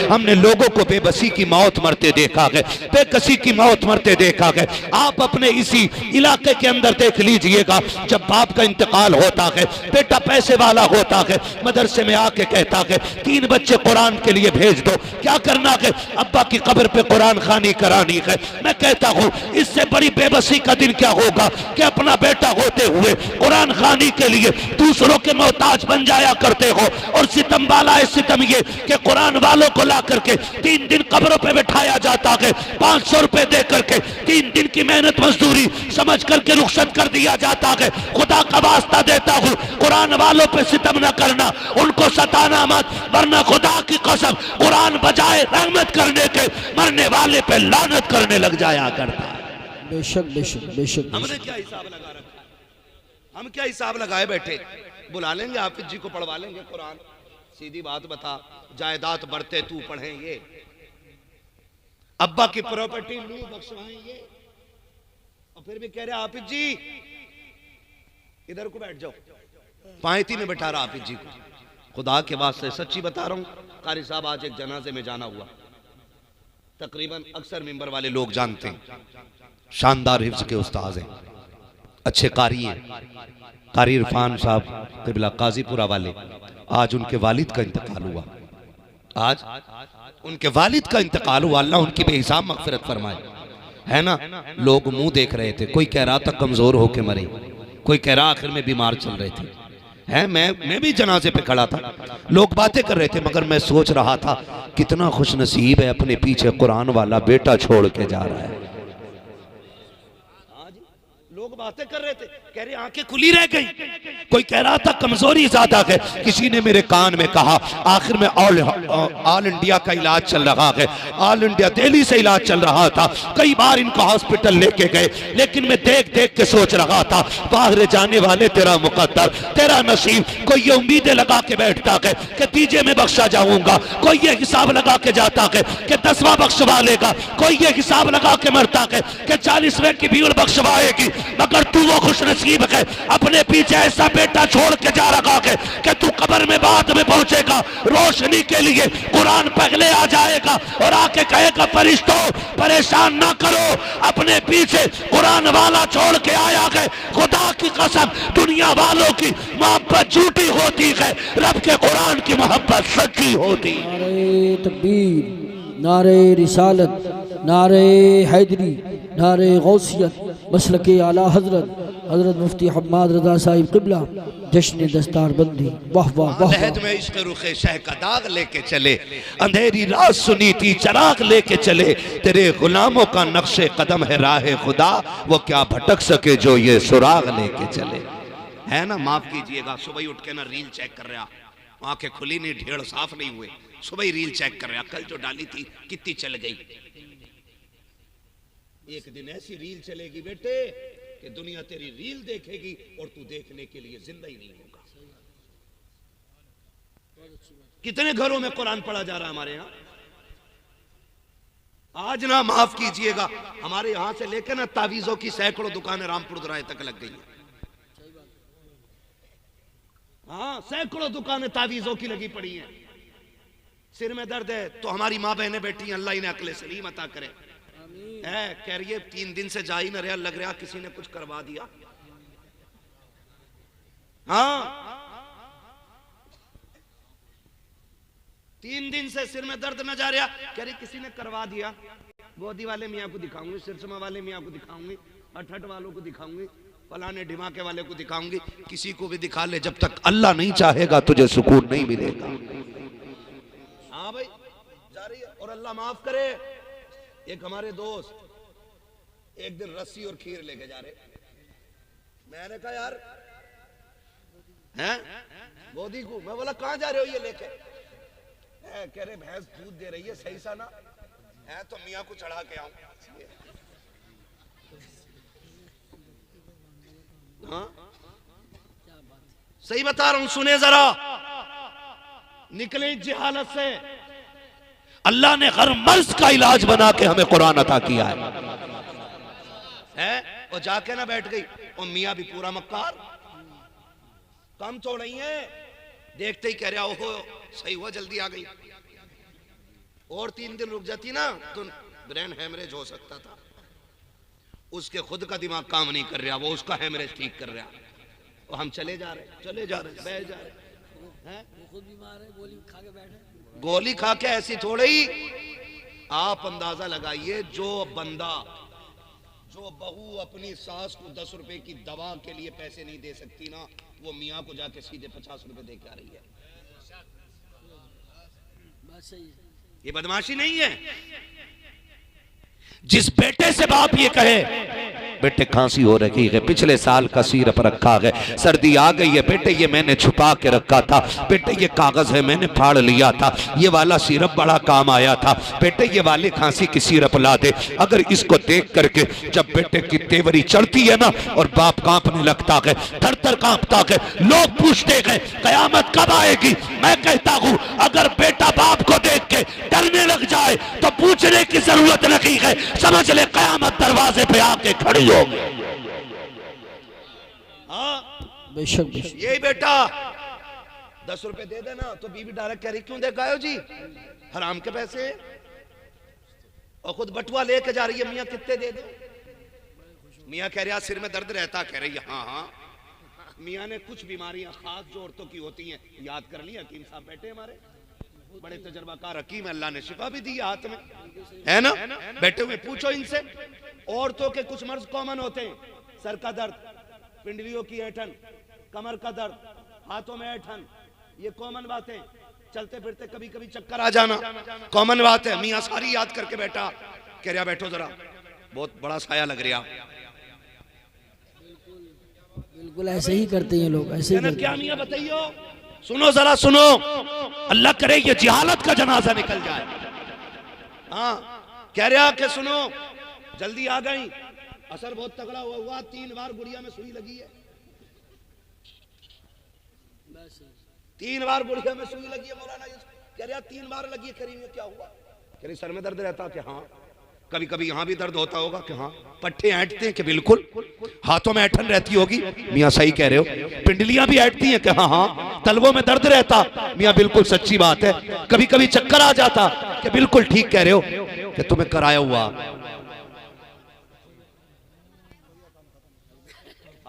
हमने लोगों को बेबसी की मौत मरते देखा है, बेकसी की मौत मरते देखा है। आप अपने इसी इलाके के अंदर देख लीजिएगा, जब बाप का इंतकाल होता है, बेटा पैसे वाला होता है, मदरसे में आके कहता है 3 बच्चे कुरान के लिए भेज दो, क्या करना है, अब्बा की कब्र पे कुरान खानी करानी है। मैं कहता हूँ इससे बड़ी बेबसी का दिन क्या होगा कि अपना बेटा होते हुए कुरान खानी के लिए दूसरों के मोहताज बन जाया करते हो। और सितम वाला है सितम ये कि कुरान वालों को ला करके 3 दिन कब्रों पे बैठाया जाता है, 500 रुपए दे करके 3 दिन की मेहनत मजदूरी समझ करके रुखसत कर दिया जाता है। खुदा का वास्ता देता हूँ कुरान वालों पे सितम न करना, उनको सताना मत, वरना खुदा की कसम कुरान बजाए रहमत करने के मरने वाले पे लानत करने लग जाया करता है। बेशक बेशक बेशक। हमने क्या हिसाब लगा रखा, हम क्या हिसाब लगाए बैठे, बुला लेंगे हाफिज जी को पढ़वा लेंगे कुरान, सीधी बात बता, जायदाद बढ़ते तू पढ़े ये, अब्बा की प्रॉपर्टी लू बख्शवाएं ये, और फिर भी कह रहे हाफिज जी इधर को बैठ जाओ, पायती में बैठा रहा हाफिज जी को। खुदा के वास्ते सच्ची बता रहा हूं, कारी साहब आज एक जनाजे में जाना हुआ, तकरीबन अक्सर मिंबर वाले लोग जानते हैं, शानदार हिफ्ज के उस्ताद हैं, अच्छे कारी हैं, कारी इरफान साहब क़िबला काजीपुरा वाले। आज उनके वालिद का इंतकाल हुआ, आज उनके वालिद का इंतकाल हुआ, अल्लाह उनकी बेहिसाब मगफिरत फरमाए, है ना। लोग मुंह देख रहे थे, कोई कह रहा था कमजोर होके मरे, कोई कह रहा आखिर में बीमार चल रहे थे, है। मैं भी जनाजे पे खड़ा था, लोग बातें कर रहे थे, मगर मैं सोच रहा था कितना खुश नसीब है, अपने पीछे कुरान वाला बेटा छोड़ के जा रहा है। लोग बातें कर रहे थे, कह रहे आंखें खुली रह गई, कोई कह रहा था कमजोरी ज्यादा है। किसी ने मेरे कान में कहा आखिर में ऑल इंडिया का इलाज चल रहा है, ऑल इंडिया दिल्ली से इलाज चल रहा था, कई बार इनको हॉस्पिटल लेके गए, लेकिन मैं देख देख के सोच रहा था बाहर जाने वाले तेरा मुकद्दर, तेरा नसीब। कोई ये उम्मीदें लगा के बैठता है कि तीजे में बख्शा जाऊंगा, कोई ये हिसाब लगा के जाता है कि 10वां बख्शवा लेगा, कोई ये हिसाब लगा के मरता है कि 40वें की भीड़ बख्शवाएगी, मगर तू वो खुश नसीब है अपने पीछे ऐसा बेटा छोड़ के जा रखा है कि तू कब्र में बाद में पहुंचेगा, रोशनी के लिए कुरान पहले आ जाएगा और आके कहेगा फरिश्तों परेशान ना करो, अपने पीछे कुरान वाला छोड़ के आया है। खुदा की कसम दुनिया वालों की मोहब्बत झूठी होती है, रब के कुरान की मोहब्बत सच्ची होती है। नारे तकबीर, नारे रिसालत, नारे हैदरी, नारे गौसियत, मसलके आला हजरत हजरत मुफ्ती हम्माद रजा साहिब क़िबला, जश्न दस्तार बंदी, वाह वाह वाह। लहद में इश्क़ रुखे शह का दाग लेके चले, अंधेरी रात सुनी थी चराग लेके चले, तेरे गुलामों का नक्शे कदम है राह खुदा, वो क्या भटक सके जो ये सुराग लेके चले, है ना। माफ कीजिएगा, सुबह ही उठ के ना रील चेक कर रहा, आंखें खुली नहीं, ढेड़ साफ नहीं हुए, सुबह ही रील चेक कर रहा, कल जो डाली थी कितनी चल गई। एक दिन ऐसी रील चलेगी बेटे कि दुनिया तेरी रील देखेगी और तू देखने के लिए जिंदा ही नहीं होगा। कितने घरों में कुरान पढ़ा जा रहा है हमारे यहाँ। आज ना माफ कीजिएगा, हमारे यहां से लेकर ना तावीजों की सैकड़ों दुकानें रामपुर दुराए तक लग गई हैं। हाँ, सैकड़ों दुकानें तावीजों की लगी पड़ी हैं। सिर में दर्द है तो हमारी माँ बहनें बैठी हैं, अल्लाह इन्हें अक्ल सलीम अता करे। है कह रही है 3 दिन से जा ही न रहा, लग रहा किसी ने कुछ करवा दिया। हाँ, 3 दिन से सिर में दर्द न जा रहा, कह रही किसी ने करवा दिया। गोदी वाले मियाँ को दिखाऊंगी, सिरसमा वाले मियाँ को दिखाऊंगी, अठठ वालों को दिखाऊंगी, फलाने ढिमाके वाले को दिखाऊंगी, किसी को भी दिखा ले, जब तक अल्लाह नहीं चाहेगा तुझे सुकून नहीं मिलेगा। हाँ भाई जा रही है। और अल्लाह माफ करे, एक हमारे दोस्त एक दिन रस्सी और खीर लेके जा रहे, मैंने कहा यार हैं गोदी को, मैं बोला कहां जा रहे हो ये लेके, कह रहे भैंस दूध दे रही है सही सा ना है, तो मियाँ को चढ़ा के आऊं। हाँ सही बता रहा हूं, सुने जरा, निकले जहालत से। अल्लाह ने हर मर्ज का इलाज बना के हमें कुरान अता किया है। और जाके ना बैठ गई, और मियाँ भी पूरा मक्कार, कम तो नहीं है, देखते ही कह रहा ओहो सही हुआ जल्दी आ गई। और 3 दिन रुक जाती ना तो ब्रेन हेमरेज हो सकता था। उसके खुद का दिमाग काम नहीं कर रहा, वो उसका हेमरेज ठीक कर रहा। और हम चले जा रहे बैठ जा रहे हैं, खुद बीमार है, गोली खा के बैठे। गोली खा के ऐसी थोड़ी ही। आप अंदाजा लगाइए, जो बहू अपनी सास को 10 रुपए की दवा के लिए पैसे नहीं दे सकती ना, वो मियाँ को जाके सीधे 50 रुपए दे के आ रही है। ये बदमाशी नहीं है। जिस बेटे से बाप ये कहे बेटे खांसी हो रही है, पिछले साल का सिरप रखा है, सर्दी आ गई है, बेटे ये मैंने छुपा के रखा था, बेटे ये कागज है मैंने फाड़ लिया था, ये वाला सिरप बड़ा काम आया था, बेटे ये वाली खांसी की सिरप ला दे। अगर इसको देख करके जब बेटे की तेवरी चढ़ती है ना और बाप कांपने लगता है, थर थर कांपता है, लोग पूछते हैं कयामत कब आएगी। मैं कहता हूं अगर बेटा बाप को देख के डरने लग जाए तो पूछने की जरूरत नहीं है, समझ ले कयामत दरवाजे पे आके खड़ी हो। बेशक यही बेटा 10 रुपए दे देना तो बीवी डायरेक्ट कह रही क्यों दे गायो जी, हराम के पैसे। और खुद बटुआ लेके जा रही है, मियाँ कितने दे दो। मियाँ कह रहा सिर में दर्द रहता, कह रही हाँ हाँ। मियाँ ने कुछ बीमारियां खास जो औरतों की होती हैं याद कर ली। हकीम साहब बैठे हमारे बड़े तजर्बाकार हकीम, अल्लाह ने शिफा भी दी हाथ में, है ना, बैठे हुए। पूछो इनसे, औरतों के कुछ मर्ज कॉमन होते हैं, सर का दर्द, पिंडलियों की ऐंठन, कमर का दर्द, हाथों में ऐंठन, ये कॉमन बातें। चलते फिरते कभी कभी चक्कर आ जाना कॉमन बात है। मियाँ सारी याद करके बैठा, कह रहा बैठो जरा, बहुत बड़ा साया लग रहा। बिल्कुल ऐसे ही करते हैं लोग, ऐसे ही करते क्या मियाँ बताइयो, सुनो जरा सुनो, अल्लाह करे ये जिहालत का जनाजा निकल जाए। हाँ कह रहा कि सुनो जल्दी आ गई, असर बहुत तगड़ा हुआ, 3 बार गुड़िया में सुई लगी है, 3 बार गुड़िया में सुई लगी है। मौलाना कह रहा 3 बार लगी है, करीब में क्या हुआ, कह रही सर में दर्द रहता कि हाँ, कभी कभी यहाँ भी दर्द होता होगा कि हाँ, पट्टे ऐंठते हैं कि बिल्कुल, हाथों में ऐंठन रहती होगी, मियाँ सही कह रहे हो, पिंडलियां भी ऐंठती हैं कि हाँ हाँ, तलवों में दर्द रहता, मियाँ बिल्कुल सच्ची बात है, कभी कभी चक्कर आ जाता कि बिल्कुल ठीक कह रहे हो कि तुम्हें कराया हुआ।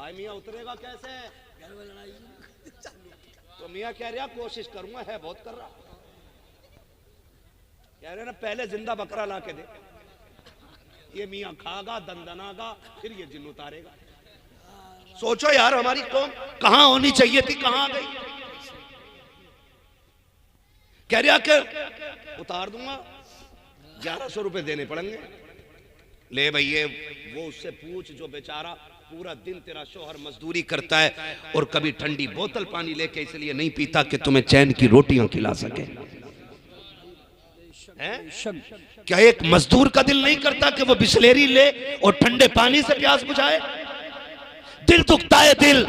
मियाँ उतरेगा कैसे, तो मियाँ कह रहा कोशिश करूंगा, है बहुत कर रहा, कह रहे ना पहले जिंदा बकरा ला के दे, ये मियाँ खागा दंदनागा, फिर ये जिन उतारेगा। सोचो यार हमारी कौम कहां होनी चाहिए थी, कहां आ गई। कह रहा कि उतार दूंगा, 1100 रुपए देने पड़ेंगे। ले भैया वो उससे पूछ जो बेचारा पूरा दिन तेरा शोहर मजदूरी करता है और कभी ठंडी बोतल पानी लेके इसलिए नहीं पीता कि तुम्हें चैन की रोटियां खिला सके। क्या एक मजदूर का दिल नहीं करता कि वो बिस्लेरी ले और ठंडे पानी से प्यास बुझाए। दिल दुखता है दिल।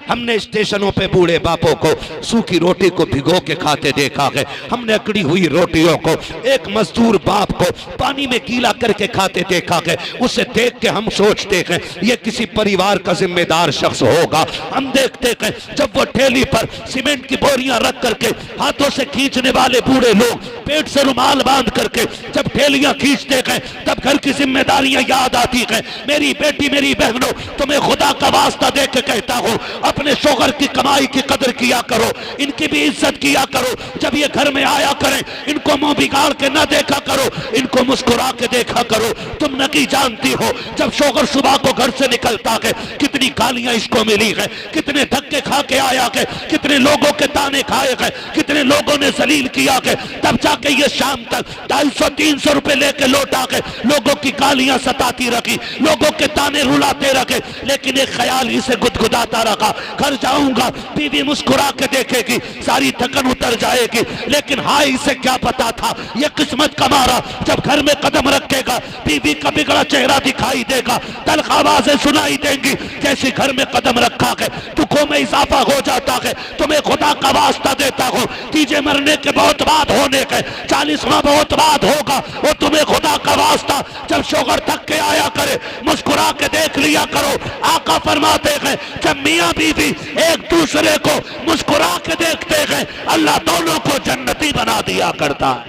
हमने स्टेशनों पे बूढ़े बापों को सूखी रोटी को भिगो के खाते देखा है, हमने अकड़ी हुई रोटियों को एक मजदूर बाप को पानी में गीला करके खाते देखा है। उसे देख के हम सोचते हैं ये किसी परिवार का जिम्मेदार शख्स होगा। हम देखते हैं जब वो ठेली पर सीमेंट की बोरियां रख करके हाथों से खींचने वाले बूढ़े लोग पेट से रुमाल बांध करके जब ठेलियां खींचते हैं तब घर की जिम्मेदारियां याद आती है। मेरी बेटी मेरी बहनों, तुम्हें खुदा का वास्ता दे के कहता हूं अपने शोहर की कमाई की कदर किया करो, इनकी भी इज्जत किया करो। जब ये घर में आया करें इनको मुंह बिगाड़ के ना देखा करो, इनको मुस्कुरा के देखा करो। तुम नहीं जानती हो जब शोहर सुबह को घर से निकलता है कितनी गालियां इसको मिली है, कितने धक्के खा के आया है, कितने लोगों के ताने खाए हैं, कितने लोगों ने जलील किया है। तब जाके ये शाम तक 250-300 रुपए लेके लौटा के लोगों की गालियां सताती रखी, लोगों के ताने रुलाते रखे, लेकिन एक ख्याल ही से गुदगुदाता रखा घर जाऊंगा बीवी मुस्कुरा के देखेगी, सारी थकन उतर जाएगी। लेकिन हाय इसे क्या पता था ये किस्मत का मारा, जब घर में कदम रखेगा बीवी का बिगड़ा चेहरा दिखाई देगा, तल्ख आवाजें सुनाई देंगी। जैसे घर में कदम रखा है दुखों में इजाफा हो जाता है। तुम्हें खुदा का वास्ता देता हूं, तीजे मरने के बहुत बाद होने के 40वां बहुत बाद होगा, वो तुम्हें खुदा का वास्ता जब शोहर थक के आया करे मुस्कुरा के देख लिया करो। आका फरमाते हैं जब मियां बीवी एक दूसरे को मुस्कुरा के देखते हैं अल्लाह दोनों को जन्नती बना दिया करता है।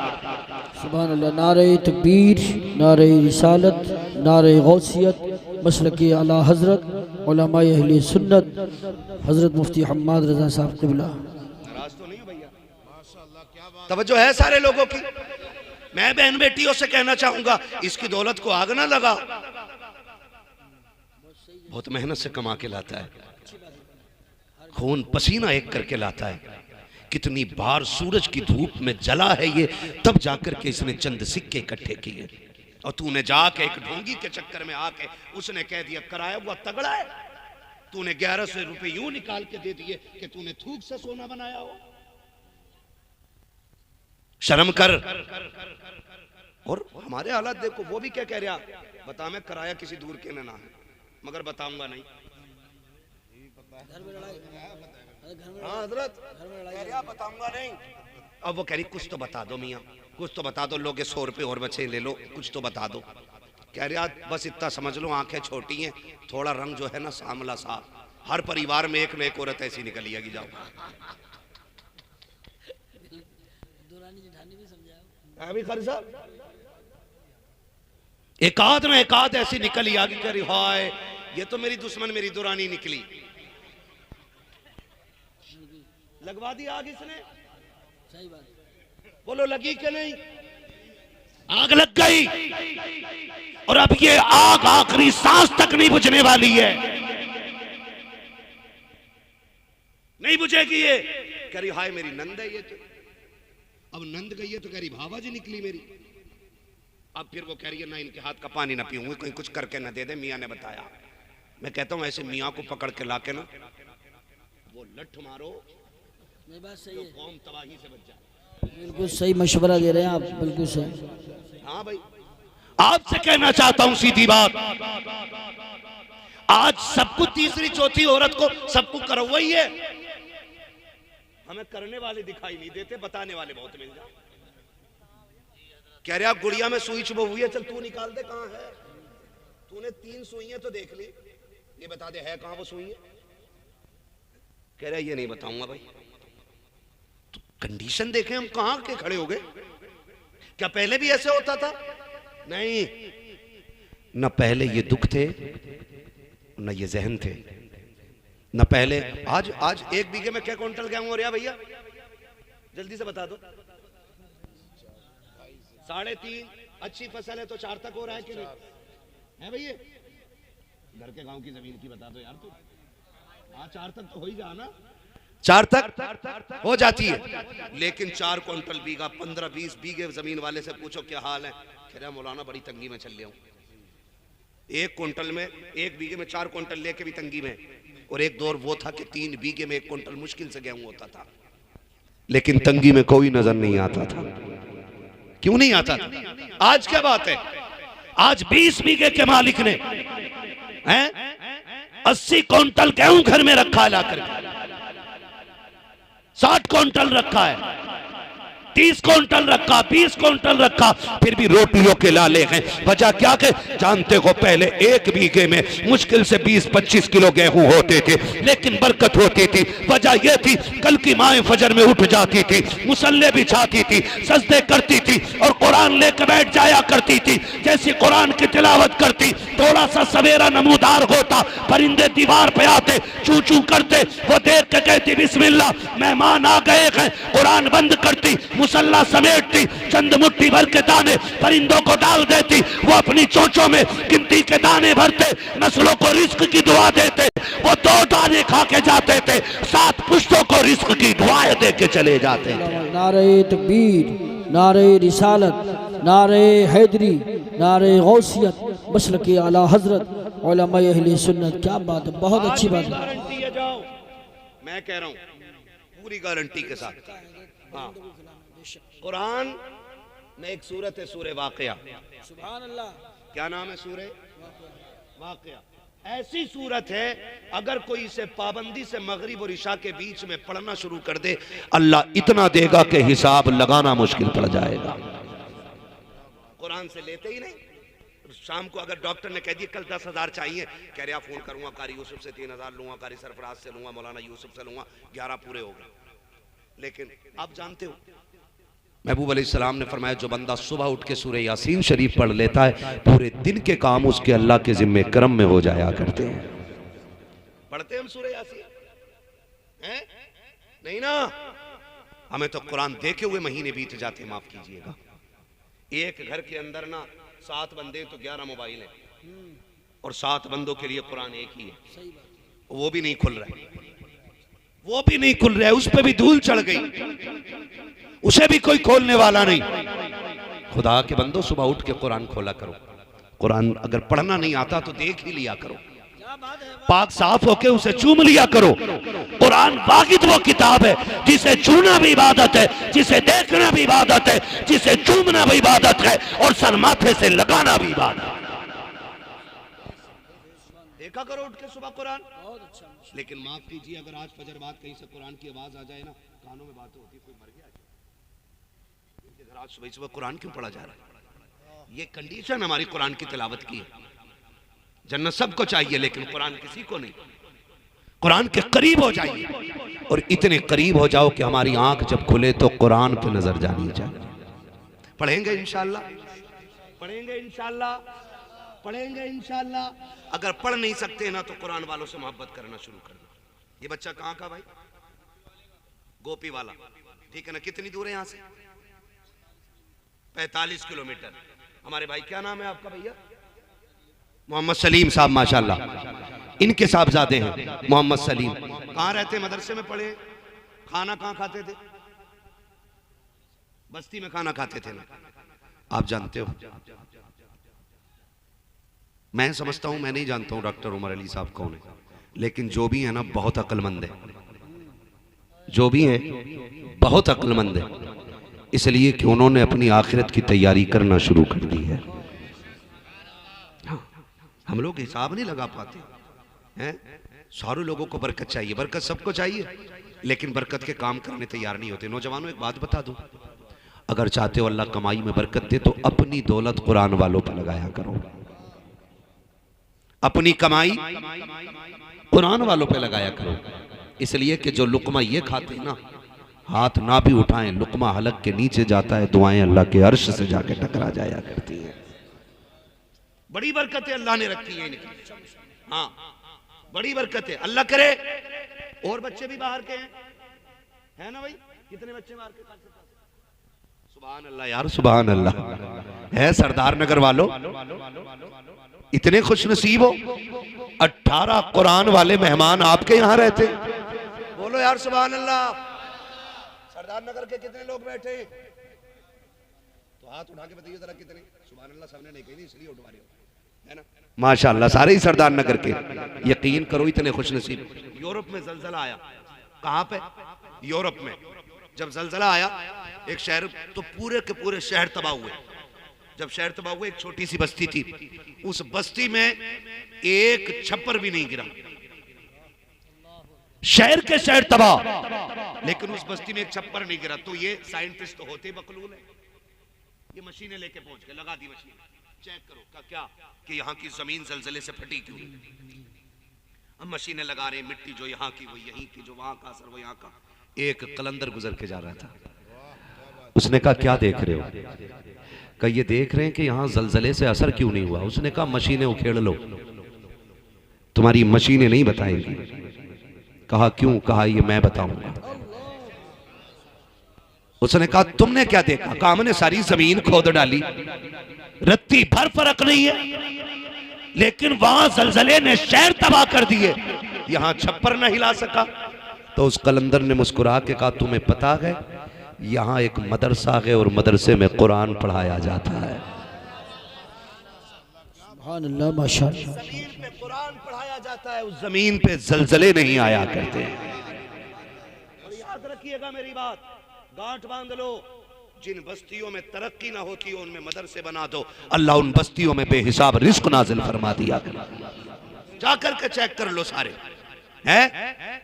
सुभान अल्लाह। नारे तकबीर, नारे रिसालत, नारे गौसियत, मसलक आला हज़रत उलमा अहले सुन्नत हज़रत मुफ्ती हम्माद रज़ा साहब क़िबला। नाराज तो नहीं हो भैया? तवज्जो है सारे लोगों की। मैं बहन बेटियों से कहना चाहूंगा, इसकी दौलत को आग ना लगा। बहुत मेहनत से कमा के लाता है, खून पसीना एक करके लाता है। कितनी बार सूरज की धूप में जला है ये, तब जाकर के इसने चंद सिक्के इकट्ठे किए। और तूने जाके एक ढोंगी के चक्कर में आके उसने कह दिया कराया हुआ तगड़ा है, तूने 1100 रुपए यूं निकाल के दे दिए कि तूने थूक से सोना बनाया हो। शर्म कर। और हमारे हालात देखो, वो भी क्या कह रहा, बता मैं कराया किसी दूर के ना है, मगर बताऊंगा नहीं। हाँ हजरत, बताऊंगा नहीं। अब वो कह रही कुछ तो बता दो मियाँ, कुछ तो बता दो, लोगे 100 रुपए और बचे ले लो, कुछ तो बता दो। कह रहा बस इतना समझ लो, आंखें छोटी हैं, थोड़ा रंग जो है ना सांवला सा, हर परिवार में एक न एक औरत ऐसी निकली आएगी। जाओ अभी खर साहब, एक आध में एक आध ऐसी निकली आगे, कह रही हाय ये तो मेरी दुश्मन मेरी दुरानी निकली। लगवा दी आग इसने, सही बात। बोलो लगी कि नहीं? आग लग गई, और अब ये आग आखिरी सांस तक नहीं बुझने वाली है, नहीं बुझेगी ये। कह रही हाय मेरी नंद है ये तो, अब नंद गई है तो कह रही भावा जी निकली मेरी। अब फिर वो कह रही है ना इनके हाथ का पानी ना पीऊंगी, कोई कुछ करके ना दे दे, मियाँ ने बताया। मैं कहता हूं ऐसे मियाँ को पकड़ के लाके ना वो लठ मारो, ये बात सही है, कौम तबाही से बच जाए। बिल्कुल सही मशवरा दे रहे हैं आप, बिल्कुल सही। हाँ भाई, आपसे कहना चाहता हूं सीधी बात, आज सबको तीसरी चौथी औरत को सबको करवा ही है, हमें करने वाले दिखाई नहीं देते, बताने वाले बहुत मिल जाए। कह रहे आप गुड़िया में सुई चुभ हुई है, चल तू निकाल दे कहां है, तूने 3 सुइयां तो देख ली, ये बता दे है कहां वो सुई है। कह रहा ये नहीं बताऊंगा भाई। तो कंडीशन देखें हम कहां के खड़े हो गए, क्या पहले भी ऐसे होता था? नहीं, न पहले ये दुख थे न ये जहन थे, न पहले। आज 1 बीघे में क्या क्विंटल गेहूं हो रहा भैया, जल्दी से बता दो। 3.5, अच्छी फसल है तो 4 तक हो रहा है कि नहीं है भैया? घर के गांव की जमीन की बता दो यार तू। हाँ 4 तक तो हो ही जाना, 4 तक हो जाती है, लेकिन 4 क्विंटल बीघा 15-20 बीघे जमीन वाले से पूछो क्या हाल है, कह रहा मौलाना बड़ी तंगी में चल रहा हूं। 1 क्विंटल में 1 बीघे में 4 क्विंटल लेके भी तंगी में, और एक दौर वो था कि 3 बीघे में 1 क्विंटल मुश्किल से गेहूं होता था, लेकिन तंगी में कोई नजर नहीं आता था। क्यों नहीं आता था? आज क्या बात है, आज 20 बीघे के मालिक ने 80 क्विंटल गेहूं घर में रखा लाकर, 60 क्विंटल रखा है, 30 क्विंटल रखा, 20 क्विंटल रखा, फिर भी रोटियों के लाले हैं। वजह क्या के जानते हो, पहले 1 बीघे में मुश्किल से 20-25 किलो गेहूं होते थे, लेकिन बरकत होती थी। वजह यह थी कल की माएं फजर में उठ जाती थी, मुसल्ले बिछाती थी, सजदे करती थी और कुरान लेकर बैठ जाया करती थी। जैसी कुरान की तिलावत करती, थोड़ा सा सवेरा नमूदार होता, परिंदे दीवार पे आते, चू चू करते, वो देख के कहती बिस्मिल्लाह मेहमान आ गए हैं, कुरान बंद करती, मुसल्ला समेटती, चंद मुट्ठी भर के दाने परिंदों को डाल देती, वो अपनी चोंचों में गिनती के दाने भरते, नस्लों को रिस्क की दुआ देते, वो 2 दाने खा के जाते थे, 7 पुश्तों को रिस्क की दुआएं दे के चले जाते थे। नारे तकबीर, नारे रिसालत, नारे हैदरी, नारे गौसियत, मसलक आला हजरत उलमा अहले सुन्नत। क्या बात है, बहुत अच्छी बात है। गारंटी है, जाओ मैं कह रहा हूं पूरी गारंटी के साथ। हाँ, कुरान में एक सूरत है सूरह वाक़िया, सुभान अल्लाह। क्या नाम है? सूरह वाक़िया। ऐसी सूरत है अगर कोई इसे पाबंदी से मगरिब और इशा के बीच में पढ़ना शुरू कर दे, अल्लाह इतना देगा कि हिसाब लगाना मुश्किल पड़ जाएगा। कुरान से लेते ही नहीं। शाम को अगर डॉक्टर ने कह दिया कल 10,000 चाहिए, कह रहा फोन करूंगा कारी यूसुफ से 3,000 लूंगा, कारी सरफराज से लूंगा, मौलाना यूसुफ से लूंगा, 11 पूरे हो गए। लेकिन आप जानते हो महबूब अलैहिस्सलाम ने फरमाया जो बंदा सुबह उठ के सूरह यासीन शरीफ पढ़ लेता है पूरे दिन के काम उसके अल्लाह के जिम्मे करम में हो जाया करते हैं। पढ़ते हम सूरह यासीन हैं? नहीं ना, हमें तो कुरान देखे हुए महीने बीत जाते, माफ कीजिएगा। एक घर के अंदर ना 7 बंदे तो 11 मोबाइल है और 7 बंदों के लिए कुरान एक ही है, वो भी नहीं खुल रहा है, वो भी नहीं खुल रहा है, उस पर भी धूल चढ़ गई, उसे भी कोई खोलने वाला नहीं। खुदा के बंदो सुबह उठ के कुरान खोला करो। कुरान अगर पढ़ना नहीं आता तो देख ही लिया करो, पाक साफ होके उसे चूम लिया करो। कुरान वाहिद वो किताब है जिसे छूना भी इबादत है, जिसे देखना भी इबादत है, जिसे चूमना भी इबादत है और सर माथे से लगाना भी इबादत है। देखा करो उठ के सुबह कुरान। लेकिन माफ कीजिए अगर आज फजर बाद कहीं से कुरान की आवाज आ जाए ना, कानों में बातें होती, कोई मर गया आज सुबह सुबह कुरान क्यों पढ़ा जा रहा है? ये कंडीशन हमारी कुरान की तिलावत की है। जन्नत सबको चाहिए लेकिन कुरान किसी को नहीं। कुरान के करीब हो जाइए और इतने करीब हो जाओ कि हमारी आंख जब खुले तो कुरान पे नजर जानी चाहिए। पढ़ेंगे इंशाल्लाह, पढ़ेंगे इंशाल्लाह, पढ़ेंगे इंशाल्लाह। अगर पढ़ नहीं सकते ना तो कुरान वालों से मोहब्बत करना शुरू कर दो। ये बच्चा कहाँ का भाई? गोपी वाला, ठीक है ना? कितनी दूर है यहाँ से? 45 किलोमीटर। हमारे भाई क्या नाम है आपका भैया? मोहम्मद सलीम साहब, माशाल्लाह इनके साहबजादे हैं मोहम्मद सलीम। कहाँ रहते? मदरसे में पढ़े। खाना कहाँ खाते थे? बस्ती में खाना खाते थे ना, आप जानते हो। मैं समझता हूं, मैं नहीं जानता हूं डॉक्टर उमर अली साहब कौन है, लेकिन जो भी है ना बहुत अक्लमंद है, जो भी है बहुत अक्लमंद है, इसलिए कि उन्होंने अपनी आखिरत की तैयारी करना शुरू कर दी है। हम लोग हिसाब नहीं लगा पाते हैं। सारे लोगों को बरकत चाहिए, बरकत सबको चाहिए, लेकिन बरकत के काम करने तैयार नहीं होते। नौजवानों एक बात बता दूं, अगर चाहते हो अल्लाह कमाई में बरकत दे तो अपनी दौलत कुरान वालों पर लगाया करो। अपनी कमाई कुरान वालों पे लगाया करो, इसलिए कि जो लुकमा ये खाते हैं ना, हाथ ना भी उठाएं, लुकमा हलक के नीचे जाता है, दुआएं अल्लाह के अर्श से जाके टकरा जाया करती हैं। बड़ी बरकत है अल्लाह ने रखी है इनकी। हाँ बड़ी बरकत है, अल्लाह करे। और बच्चे भी बाहर के हैं, है ना भाई? कितने बच्चे बाहर के? सुभान अल्लाह यार, सुभान अल्लाह। है सरदार नगर वालों इतने खुश नसीब हो, 18 कुरान वाले मेहमान आपके यहाँ रहते। बोलो यार सुभान अल्लाह। सरदार नगर के कितने लोग बैठे? तो हाथ उठा के बताइए जरा कितने? सुभान अल्लाह सबने नहीं कही, इसलिए उठवा रहे हो, है ना? माशाअल्लाह सारे ही सरदार नगर के। यकीन करो इतने खुश नसीब। यूरोप में जलजला आया। कहाँ पे? यूरोप में जब जलजला आया एक शहर, तो पूरे के पूरे शहर तबाह हुए। जब शहर तबाह हुए, एक छोटी सी बस्ती थी, उस बस्ती में एक छप्पर भी नहीं गिरा। शहर के शहर तबाह, लेकिन उस बस्ती में एक छप्पर नहीं गिरा। तो ये साइंटिस्ट तो होते बकलूल है, ये मशीनें लेके पहुंच गए, लगा दी मशीन, चेक करो क्या कि यहाँ की जमीन जलजले से फटी क्यों। अब मशीनें लगा रहे, मिट्टी जो यहाँ की वो यहीं की, जो वहां का असर वो यहाँ का। एक कलंदर गुजर के जा रहा था, उसने कहा क्या देख रहे हो? कहा ये देख रहे हैं कि यहाँ जलजले से असर क्यों नहीं हुआ। उसने कहा मशीनें उखेड़ लो, तुम्हारी मशीनें नहीं बताएंगी। कहा क्यों? कहा ये मैं बताऊंगा। उसने कहा तुमने क्या देखा? कहा हमने सारी जमीन खोद डाली, रत्ती भर फर्क नहीं है, लेकिन वहां जलजले ने शहर तबाह कर दिए, यहां छप्पर न हिला सका। तो उस कलंदर ने मुस्कुरा के कहा तुम्हें पता है यहाँ एक मदरसा है और मदरसे में कुरान पढ़ाया जाता है। सुभान अल्लाह, माशाअल्लाह। जमीन पे कुरान पढ़ाया जाता है, उस जमीन पे जलजले नहीं आया करते। और याद रखिएगा मेरी बात, गांठ बांध लो, जिन बस्तियों में तरक्की ना होती हो उनमें मदरसे बना दो, अल्लाह उन बस्तियों में बेहिसाब रिस्क नाजिल फरमा दिया। जाकर के चेक कर लो सारे है।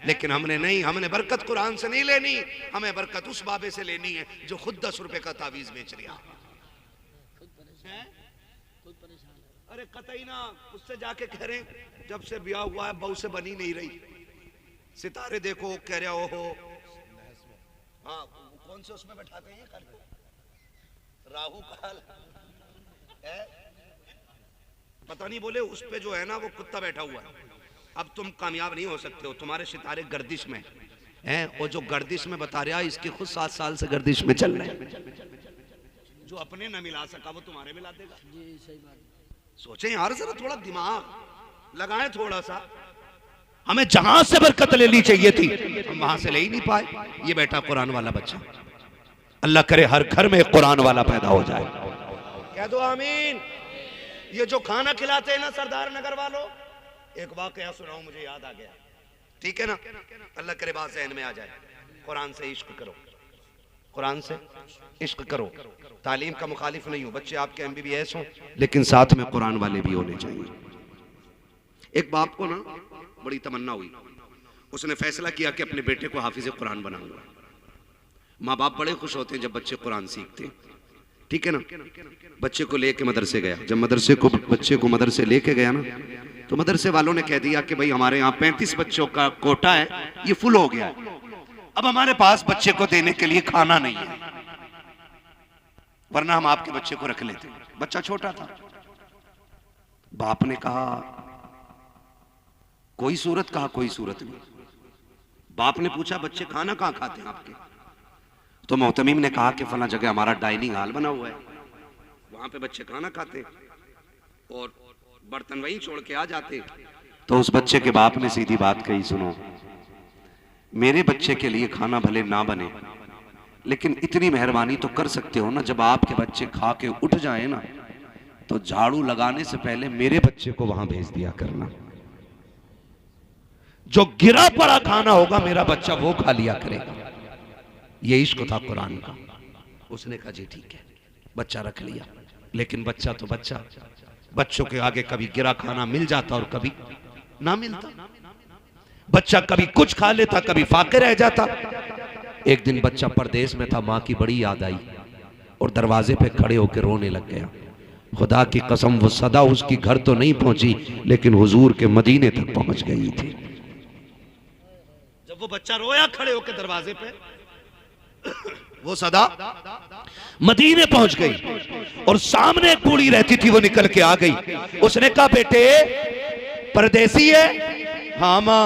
लेकिन हमने नहीं, हमने बरकत कुरान से नहीं लेनी, हमें बरकत उस बाबे से लेनी है जो खुद 10 रुपए का तावीज बेच रहा है। अरे कतई ना, उससे जाके कह रहे जब से ब्याह हुआ है बहू से बनी नहीं रही, सितारे देखो कह रहे हो। हाँ कौन से उसमें बैठाते हैं राहु काल है, पता नहीं बोले उस पे जो है ना वो कुत्ता बैठा हुआ है। अब तुम कामयाब नहीं हो सकते हो, तुम्हारे सितारे गर्दिश में हैं, और जो गर्दिश में बता रहा इसके खुद 7 साल से गर्दिश में चल रहे हैं। जो अपने न मिला सका वो तुम्हारे मिला देगा। जी सही बात। सोचें यार, जरा थोड़ा दिमाग लगाएं थोड़ा सा। हमें जहां से बरकत लेनी चाहिए थी हम वहां से ले ही नहीं पाए। ये बेटा कुरान वाला बच्चा, अल्लाह करे हर घर में कुरान वाला पैदा हो जाए। कह दो आमीन। ये जो खाना खिलाते हैं ना सरदार नगर वालों, एक वाकया सुनाऊं, मुझे याद आ गया, ठीक है ना? अल्लाह करे बात ज़हन में आ जाए। कुरान से इश्क करो, कुरान से इश्क करो। तालीम का मुखालिफ नहीं हूं, बच्चे आपके MBBS हों, लेकिन साथ में कुरान वाले भी होने चाहिए। एक बाप को ना बड़ी तमन्ना हुई, उसने फैसला किया कि अपने बेटे को हाफिज कुरान बनाऊंगा। माँ बाप बड़े खुश होते हैं जब बच्चे कुरान सीखते हैं, ठीक है ना? बच्चे को लेके मदरसे गया। जब बच्चे को मदरसे लेके गया ना, तो मदरसे वालों ने कह दिया कि भाई हमारे यहाँ 35 बच्चों का कोटा है, ये फुल हो गया है, अब हमारे पास बच्चे को देने के लिए खाना नहीं है, वरना हम आपके बच्चे को रख लेते। बच्चा छोटा था। बाप ने कहा कोई सूरत, कहा कोई सूरत नहीं। बाप ने पूछा बच्चे खाना कहाँ खाते हैं आपके? तो मोहतमीम ने कहा कि फला जगह हमारा डाइनिंग हॉल बना हुआ है, वहां पे बच्चे खाना खाते और बर्तन वहीं छोड़ के आ जाते। तो उस बच्चे के बाप ने सीधी बात कही, सुनो मेरे बच्चे के लिए खाना भले ना बने, लेकिन इतनी मेहरबानी तो कर सकते हो ना, जब आपके बच्चे खा के उठ जाए ना, तो झाड़ू लगाने से पहले मेरे बच्चे को वहां भेज दिया करना। जो गिरा पड़ा खाना होगा मेरा बच्चा वो खा लिया करेगा। ये इश्क था कुरान का। उसने कहा जी ठीक है, बच्चा रख लिया। लेकिन बच्चा तो बच्चा, बच्चों के आगे कभी गिरा खाना मिल जाता और कभी ना मिलता। बच्चा कभी कुछ खा लेता, कभी फाके रह जाता। एक दिन बच्चा परदेश में था, माँ की बड़ी याद आई और दरवाजे पे खड़े होकर रोने लग गया। खुदा की कसम वो सदा उसकी घर तो नहीं पहुंची, लेकिन हुजूर के मदीने तक पहुंच गई थी। जब वो बच्चा रोया खड़े होकर दरवाजे पे, वो सदा मदीने पहुंच गई और सामने एक बूढ़ी रहती थी, वो निकल के आ गई। उसने कहा बेटे परदेसी है? हाँ माँ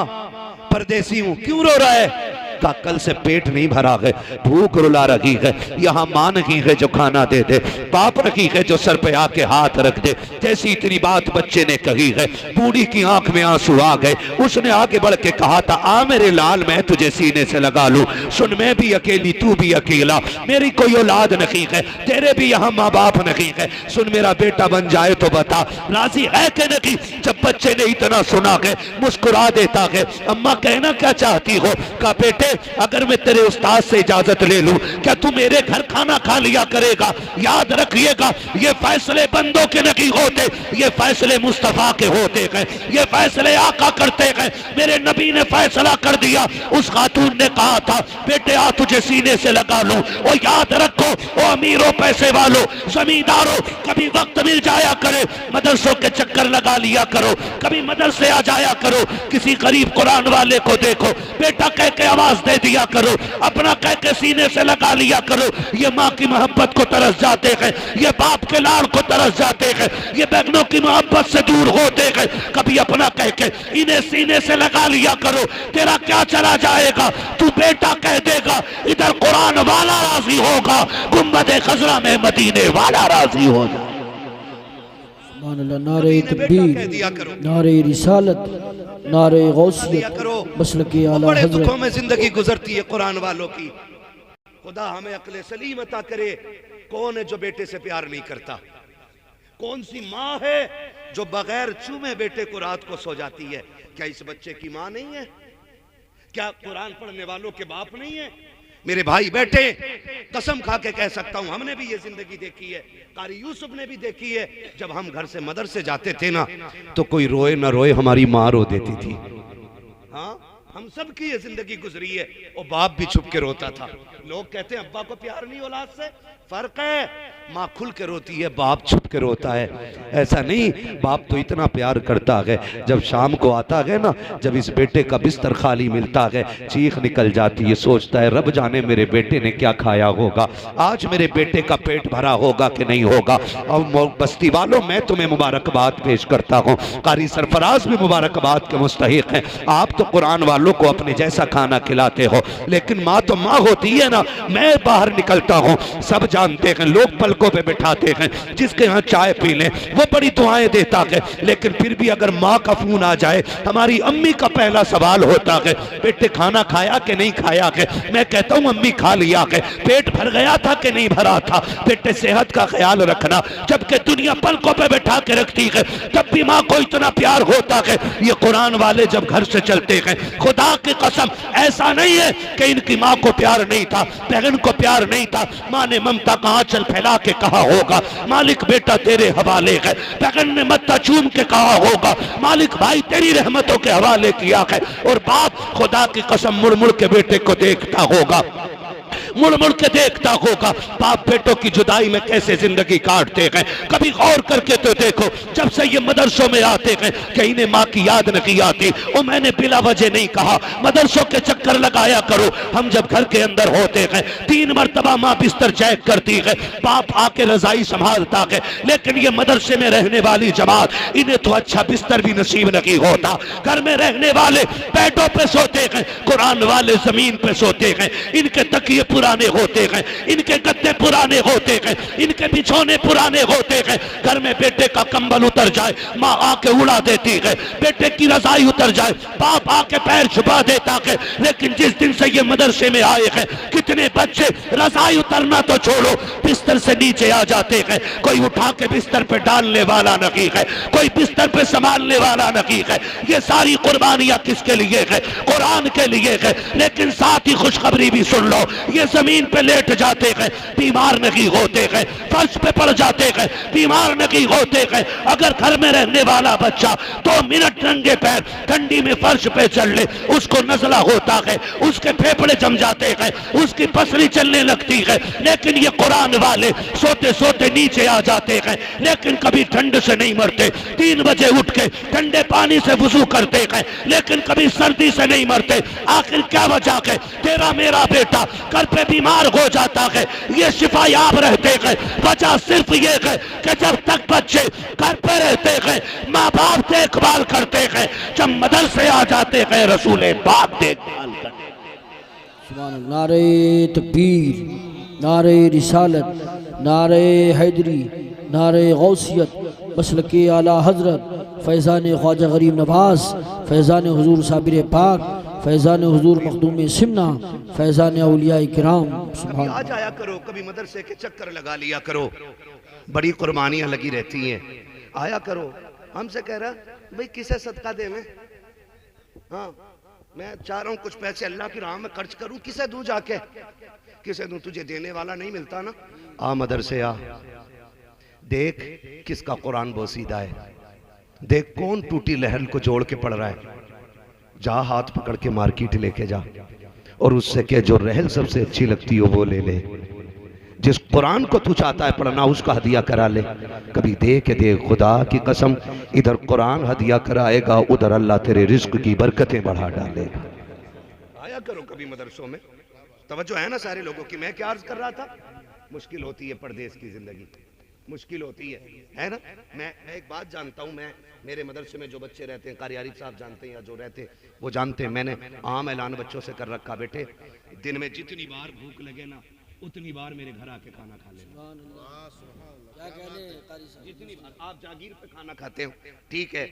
परदेसी हूं। क्यों रो रहा है? का कल से पेट नहीं भरा है, भूख रुला रही है, यहाँ मां नहीं है जो खाना दे दे, बाप नहीं है जो सर पे आके हाथ रख दे। जैसी इतनी बात बच्चे ने कही है, बूढ़ी की आंख में आंसू आ गए। उसने आगे बढ़ के कहा था आ मेरे लाल मैं तुझे सीने से लगा लूं, सुन मैं भी अकेली तू भी अकेला, मेरी कोई औलाद नहीं है, तेरे भी यहाँ माँ बाप नहीं है, सुन मेरा बेटा बन जाए तो बता राजी है कि नहीं? जब बच्चे ने इतना सुना है मुस्कुरा देता है। अम्मा कहना क्या चाहती हो? का बेटे अगर मैं तेरे उस्ताद से इजाजत ले लूं, क्या तू मेरे घर खाना खा लिया करेगा? याद रखिएगा ये फैसले बंदों के नहीं होते, ये फैसले मुस्तफा के होते हैं, ये फैसले आका करते हैं। मेरे नबी ने फैसला कर दिया। उस खातून ने कहा था बेटे आ तुझे सीने से लगा लूं। और याद रखो ओ अमीरों पैसे वालों जमींदारों, कभी वक्त मिल जाया करे मदरसों के चक्कर लगा लिया करो, कभी मदरसे आ जाया करो, किसी गरीब कुरान वाले को देखो बेटा कह के आवाज दे दिया करो, अपना कह के सीने से लगा लिया करो। ये माँ की मोहब्बत को तरस जाते हैं, ये बाप के लाड़ को तरस जाते हैं, ये बहनों की मोहब्बत से दूर होते हैं। कभी अपना कह के इन्हें सीने से लगा लिया करो। तेरा क्या चला जाएगा? तू बेटा कह देगा इधर कुरान वाला राजी होगा, गुम्बद खजरा में मदीने वाला राजी होगा। नारे तकबीर, नारे रिसालत, नारे गौसियत, मसलके आला बड़े हज़रत। दुखों में जिंदगी गुजरती है कुरान वालों की। खुदा हमें अक्ल सलीम अता करे। कौन है जो बेटे से प्यार नहीं करता? कौन सी माँ है जो बगैर चूमे बेटे को रात को सो जाती है? क्या इस बच्चे की माँ नहीं है? क्या कुरान पढ़ने वालों के बाप नहीं है? मेरे भाई बेटे कसम खा के कह सकता हूं हमने भी ये जिंदगी देखी है, कारी यूसुफ ने भी देखी है। जब हम घर से मदरसे जाते थे ना, तो कोई रोए ना रोए हमारी माँ रो देती थी। हाँ हम सब की ये जिंदगी गुजरी है। और बाप भी छुप के रोता था। लोग कहते हैं अब्बा को प्यार नहीं औलाद से, फर्क है, माँ खुल के रोती है, बाप छुप के रोता है। ऐसा नहीं, बाप तो इतना प्यार करता है, जब शाम को आता है ना, जब इस बेटे का बिस्तर खाली मिलता है, चीख निकल जाती है, सोचता है रब जाने मेरे बेटे ने क्या खाया होगा, आज मेरे बेटे का पेट भरा होगा कि नहीं होगा। और बस्ती वालों, मैं तुम्हें मुबारकबाद पेश करता हूँ, कारी सरफराज भी मुबारकबाद के मुस्तहिक हैं। आप तो कुरान वालों को अपने जैसा खाना खिलाते हो, लेकिन माँ तो माँ होती है ना। मैं बाहर निकलता हूँ, सब जानते हैं, लोग पलकों पे बिठाते हैं, जिसके यहाँ चाय पी लें वो बड़ी दुआएं देता है, लेकिन फिर भी अगर माँ का फोन आ जाए, हमारी अम्मी का पहला सवाल होता है, बेटे खाना खाया कि नहीं खाया है। मैं कहता हूँ अम्मी खा लिया है, पेट भर गया था कि नहीं भरा था, बेटे सेहत का ख्याल रखना। जबकि दुनिया पलकों पे बैठा के रखती है, तब भी माँ को इतना प्यार होता है। ये कुरान वाले जब घर से चलते हैं, खुदा की कसम ऐसा नहीं है कि इनकी माँ को प्यार नहीं था, बहन को प्यार नहीं था। माँ ने ममता का आंचल फैला के कहा होगा, मालिक बेटा तेरे हवाले है। बहन ने मत्था चूम के कहा होगा, मालिक भाई तेरी रहमतों के हवाले किया है। और बाप खुदा की कसम मुड़ मुड़ के बेटे को देखता होगा, मुड़ मुड़ के देखता होगा, बाप बेटों की जुदाई में कैसे जिंदगी काटते हैं। कभी गौर करके तो देखो, जब से ये मदरसों में आते हैं कि इन्हें माँ की याद नहीं आती। और मैंने बिला वजह नहीं कहा, मदरसों के चक्कर लगाया करो। हम जब घर के अंदर होते हैं, 3 मरतबा माँ बिस्तर चेक करती है, बाप आके रजाई संभालता है, लेकिन ये मदरसे में रहने वाली जमात, इन्हें तो अच्छा बिस्तर भी नसीब नहीं होता। घर में रहने वाले बेडों पे सोते हैं, कुरान वाले जमीन पे सोते हैं। इनके तकिए पुराने होते हैं, इनके गद्दे पुराने होते हैं, इनके बिछौने पुराने होते हैं। घर में बेटे का कंबल उतर जाए, माँ आके उड़ा देती है, बेटे की रजाई उतर जाए, बाप आके पैर छुपा देता है। लेकिन जिस दिन से ये मदरसे में आए हैं, कितने बच्चे रजाई उतरना तो छोड़ो, बिस्तर से नीचे आ जाते हैं। कोई उठा के बिस्तर पे डालने वाला नहीं है, कोई बिस्तर पे संभालने वाला नहीं है। ये सारी कुर्बानियां किसके लिए है? कुरान के लिए है। लेकिन साथ ही खुशखबरी भी सुन लो, ये जमीन पे लेट जाते हैं, बीमार नहीं होते हैं, फर्श पे पड़ जाते हैं, बीमार नहीं होते हैं। अगर घर में रहने वाला बच्चा 2 मिनट नंगे पैर ठंडी में फर्श पे चल ले, उसको नजला होता है, उसके फेफड़े जम जाते हैं, उसकी पसली चलने लगती है। लेकिन ये कुरान वाले सोते सोते नीचे आ जाते हैं, लेकिन कभी ठंड से नहीं मरते। 3 बजे उठ के ठंडे पानी से वुजू करते हैं, लेकिन कभी सर्दी से नहीं मरते। आखिर क्या वजह है? तेरा मेरा बेटा घर पे बीमार हो जाता है, ये शिफायाब रहते हैं। वजह सिर्फ ये है कि जब तक बच्चे घर पे रहते हैं, माँ बाप देखभाल करते हैं, जब मदरसे आ जाते हैं, रसूल बाप देखभाल करते हैं। सुभान अल्लाह। नारे तकबीर, नारे रिसालत, नारे हैदरी, नारे गौसियत, मसलके आला हजरत, फैज़ान ख्वाजा गरीब नवाज, फैज़ान हुजूर साबिर पाक, फैज़ान हुजूर मखदूम सिमना, फैज़ान औलिया किराम। कभी आ जाया करो, कभी मदरसे के चक्कर लगा लिया करो, बड़ी कुर्बानियां लगी रहती हैं, आया करो। हमसे कह रहा भाई किसे सदका दे में, हाँ मैं चाह रहा हूँ कुछ पैसे अल्लाह की राह में खर्च करूँ, किसे दूं जाके, किसे दूं? तुझे देने वाला नहीं मिलता ना। आ मदरसे आ, देख किसका कुरान बोसीदा है, देख कौन टूटी लहर को जोड़ के पढ़ रहा है। जा हाथ पकड़ के मार्केट लेके जा और उससे कह जो रहल सबसे अच्छी लगती हो वो ले ले। जिस कुरान को तू चाहता है पढ़ना उसका हदिया करा ले। कभी दे के दे, खुदा की कसम, इधर कुरान हदिया कराएगा, उधर अल्लाह तेरे रिज्क की बरकतें बढ़ा डालेगा। आया करो कभी मदरसों में, तवज्जो है ना सारे लोगों की। मैं क्या अर्ज कर रहा था, मुश्किल होती है परदेश की जिंदगी, मुश्किल होती है ना। मैं एक बात जानता हूँ, मैं मेरे मदरसे में जो बच्चे रहते हैं, कारी आरिफ साहब जानते हैं या जो रहते हैं वो जानते हैं, मैंने आम ऐलान बच्चों से कर रखा, बेटे दिन में जितनी बार भूख लगे ना उतनी बार मेरे घर आके खाना खा लेना। जितनी बार आप जागीर पे खाना खाते हो, ठीक है,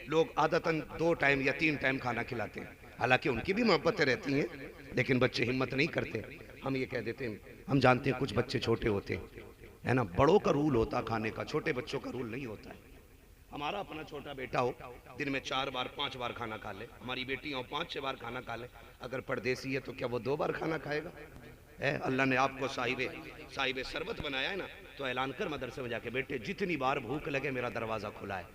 लोग आदतन 2 टाइम या 3 टाइम खाना खिलाते हैं, हालांकि उनकी भी मोहब्बतें रहती हैं, लेकिन बच्चे हिम्मत नहीं करते। हम ये कह देते हैं, हम जानते हैं कुछ बच्चे छोटे होते हैं, है ना, बड़ों का रूल होता खाने का, छोटे बच्चों का रूल नहीं होता है। हमारा अपना छोटा बेटा हो, दिन में 4 बार 5 बार खाना खा ले, हमारी बेटी हो 5-6 बार खाना खा ले, अगर परदेसी है तो क्या वो 2 बार खाना खाएगा? है अल्लाह ने आपको साहिबे सरबत बनाया है ना, तो ऐलान कर मदरसे में जाके, बेटे जितनी बार भूख लगे मेरा दरवाजा खुला है।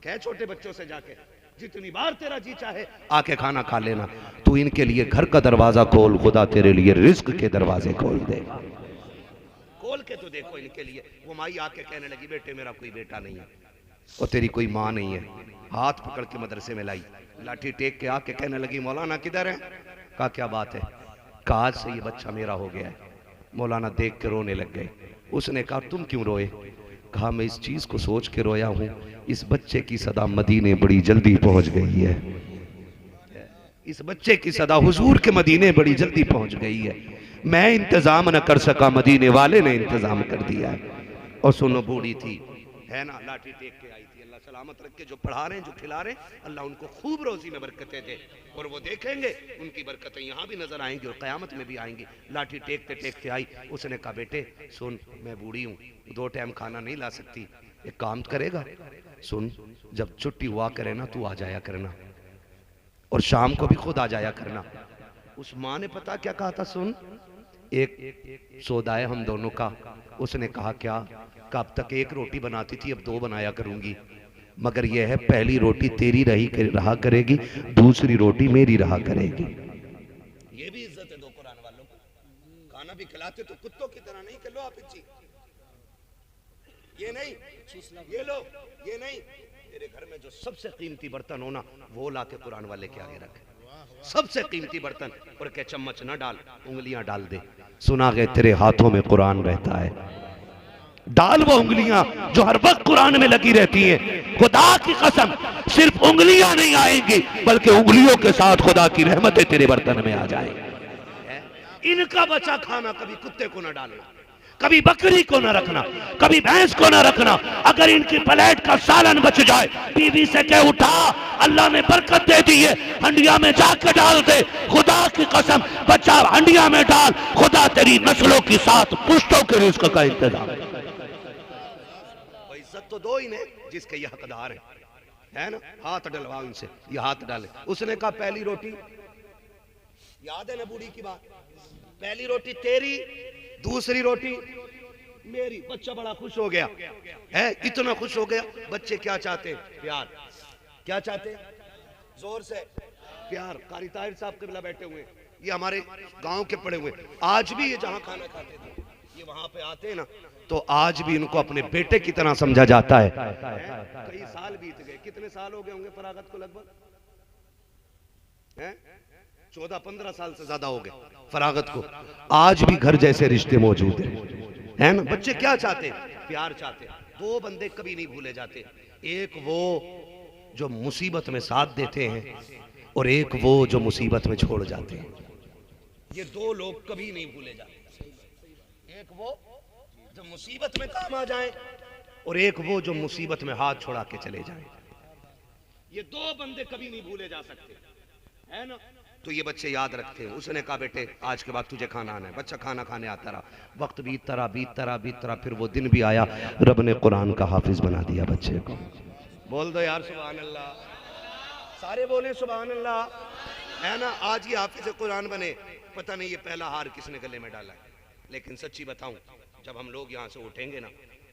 कह छोटे बच्चों से जाके जितनी बार तेरा जी चाहे आके खाना खा लेना। तू इनके लिए घर का दरवाजा खोल, खुदा तेरे लिए रिस्क के दरवाजे खोल देगा। खोल के तो देखो इनके लिए। वो माई आके कहने लगी बेटे मेरा कोई बेटा नहीं है और तेरी कोई माँ नहीं है। हाथ पकड़ के मदरसे में लाई, लाठी टेक के आके कहने लगी मौलाना किधर है? कहा क्या बात है? कहा आज से ये बच्चा मेरा हो गया है। मौलाना देख के रोने लग गए। उसने कहा तुम क्यों रोए? कहा मैं इस चीज को सोच के रोया हूं, इस बच्चे की सदा मदीने बड़ी जल्दी पहुंच गई है। इस बच्चे की सदा हुजूर के मदीने बड़ी जल्दी पहुंच गई है। मैं इंतजाम न कर सका, मदीने वाले ने इंतजाम कर दिया है। और सुनो बूढ़ी थी है ना, लाठी टेक के आई थी। अल्लाह सलामत रख के जो पढ़ा रहे हैं, जो खिला रहे हैं, अल्लाह उनको खूब रोजी में बरकतें दे। और वो देखेंगे उनकी बरकतें यहाँ भी नजर आएंगी और क़यामत में भी आएंगी। लाठी टेकते टेकते आई। उसने कहा बेटे सुन, मैं बूढ़ी हूँ, 2 टाइम खाना नहीं ला सकती, एक काम करेगा? सुन, जब छुट्टी हुआ करे ना तू आ जाया करना और शाम को भी खुद आ जाया करना। उस माँ ने पता क्या कहा था? सुन, एक सौदा है हम दोनों का। उसने कहा क्या? कब तक 1 रोटी बनाती थी, अब 2 बनाया करूंगी, मगर यह है पहली रोटी तेरी रहा करेगी, दूसरी रोटी मेरी रहा करेगी। ये भी इज्जत है दो कुरान वालों को। खाना भी खिलाते तो कुत्तों की तरह नहीं कि लो आप इच्छी, ये नहीं, ये लो, ये नहीं। तेरे घर में जो सबसे कीमती बर्तन हो ना, वो ला के कुरान वाले के आगे रख। सबसे कीमती बर्तन, और क्या चम्मच ना डाल, उंगलियां डाल दे। सुना गए तेरे हाथों में कुरान रहता है, डाल वो उंगलियां जो हर वक्त कुरान में लगी रहती हैं। खुदा की कसम सिर्फ उंगलियां नहीं आएंगी, बल्कि उंगलियों के साथ खुदा की रहमतें तेरे बर्तन में आ जाएंगी। इनका बचा खाना कभी कुत्ते को ना डालना, कभी बकरी को ना रखना, कभी भैंस को ना रखना। अगर इनकी प्लेट का सालन बच जाए, बीवी से कह उठा, अल्लाह ने बरकत दे दी है, हंडिया में जाकर डाल दे। खुदा की कसम बच्चा हंडिया में डाल, खुदा तेरी नस्लों के साथ पुश्तों के रिस्क का इंतजाम। इज्जत तो दो ही ने जिसके ये हकदार है ना। हाथ डलवा उनसे, ये हाथ डाले। उसने कहा पहली रोटी, याद है ना बूढ़ी की बात, पहली रोटी तेरी, दूसरी रोटी मेरी। बच्चा बड़ा खुश हो गया है, इतना खुश हो गया। बच्चे क्या चाहते हैं? प्यार। क्या चाहते हैं? जोर से प्यार। कारी ताहिर साहब किबला बैठे हुए, ये हमारे गांव के पड़े हुए। आज भी ये जहां खाना खाते थे, ये वहां पे आते हैं ना, तो आज भी इनको अपने बेटे की तरह समझा जाता है। कई साल बीत गए, कितने साल हो गए होंगे फरागत को? लगभग 14-15 साल से ज्यादा हो गए फरागत को। आज भी घर जैसे रिश्ते मौजूद है ना। बच्चे क्या चाहते हैं? प्यार चाहते हैं। 2 बंदे कभी नहीं भूले जाते, एक वो जो मुसीबत में साथ देते हैं और एक वो जो मुसीबत में छोड़ जाते हैं। ये 2 लोग कभी नहीं भूले जाते, एक वो जो मुसीबत में काम आ जाए और एक वो जो मुसीबत में हाथ छोड़ा के चले जाए। ये 2 बंदे कभी नहीं भूले जा सकते, है ना। तो ये बच्चे याद रखते हैं। उसने कहा बेटे आज के बाद तुझे खाना आना है। बच्चा खाना खाने आता रहा, वक्त बीतता रहा। फिर वो दिन भी आया, रब ने कुरान का हाफिज बना दिया बच्चे को। बोल दो यार सुभान अल्लाह, सारे बोले सुभान अल्लाह, है ना। आज ये हाफिज कुरान बने। पता नहीं ये पहला हार किसने गले में डाला है, लेकिन सच्ची बताऊं, जब हम लोग यहाँ से उठेंगे ना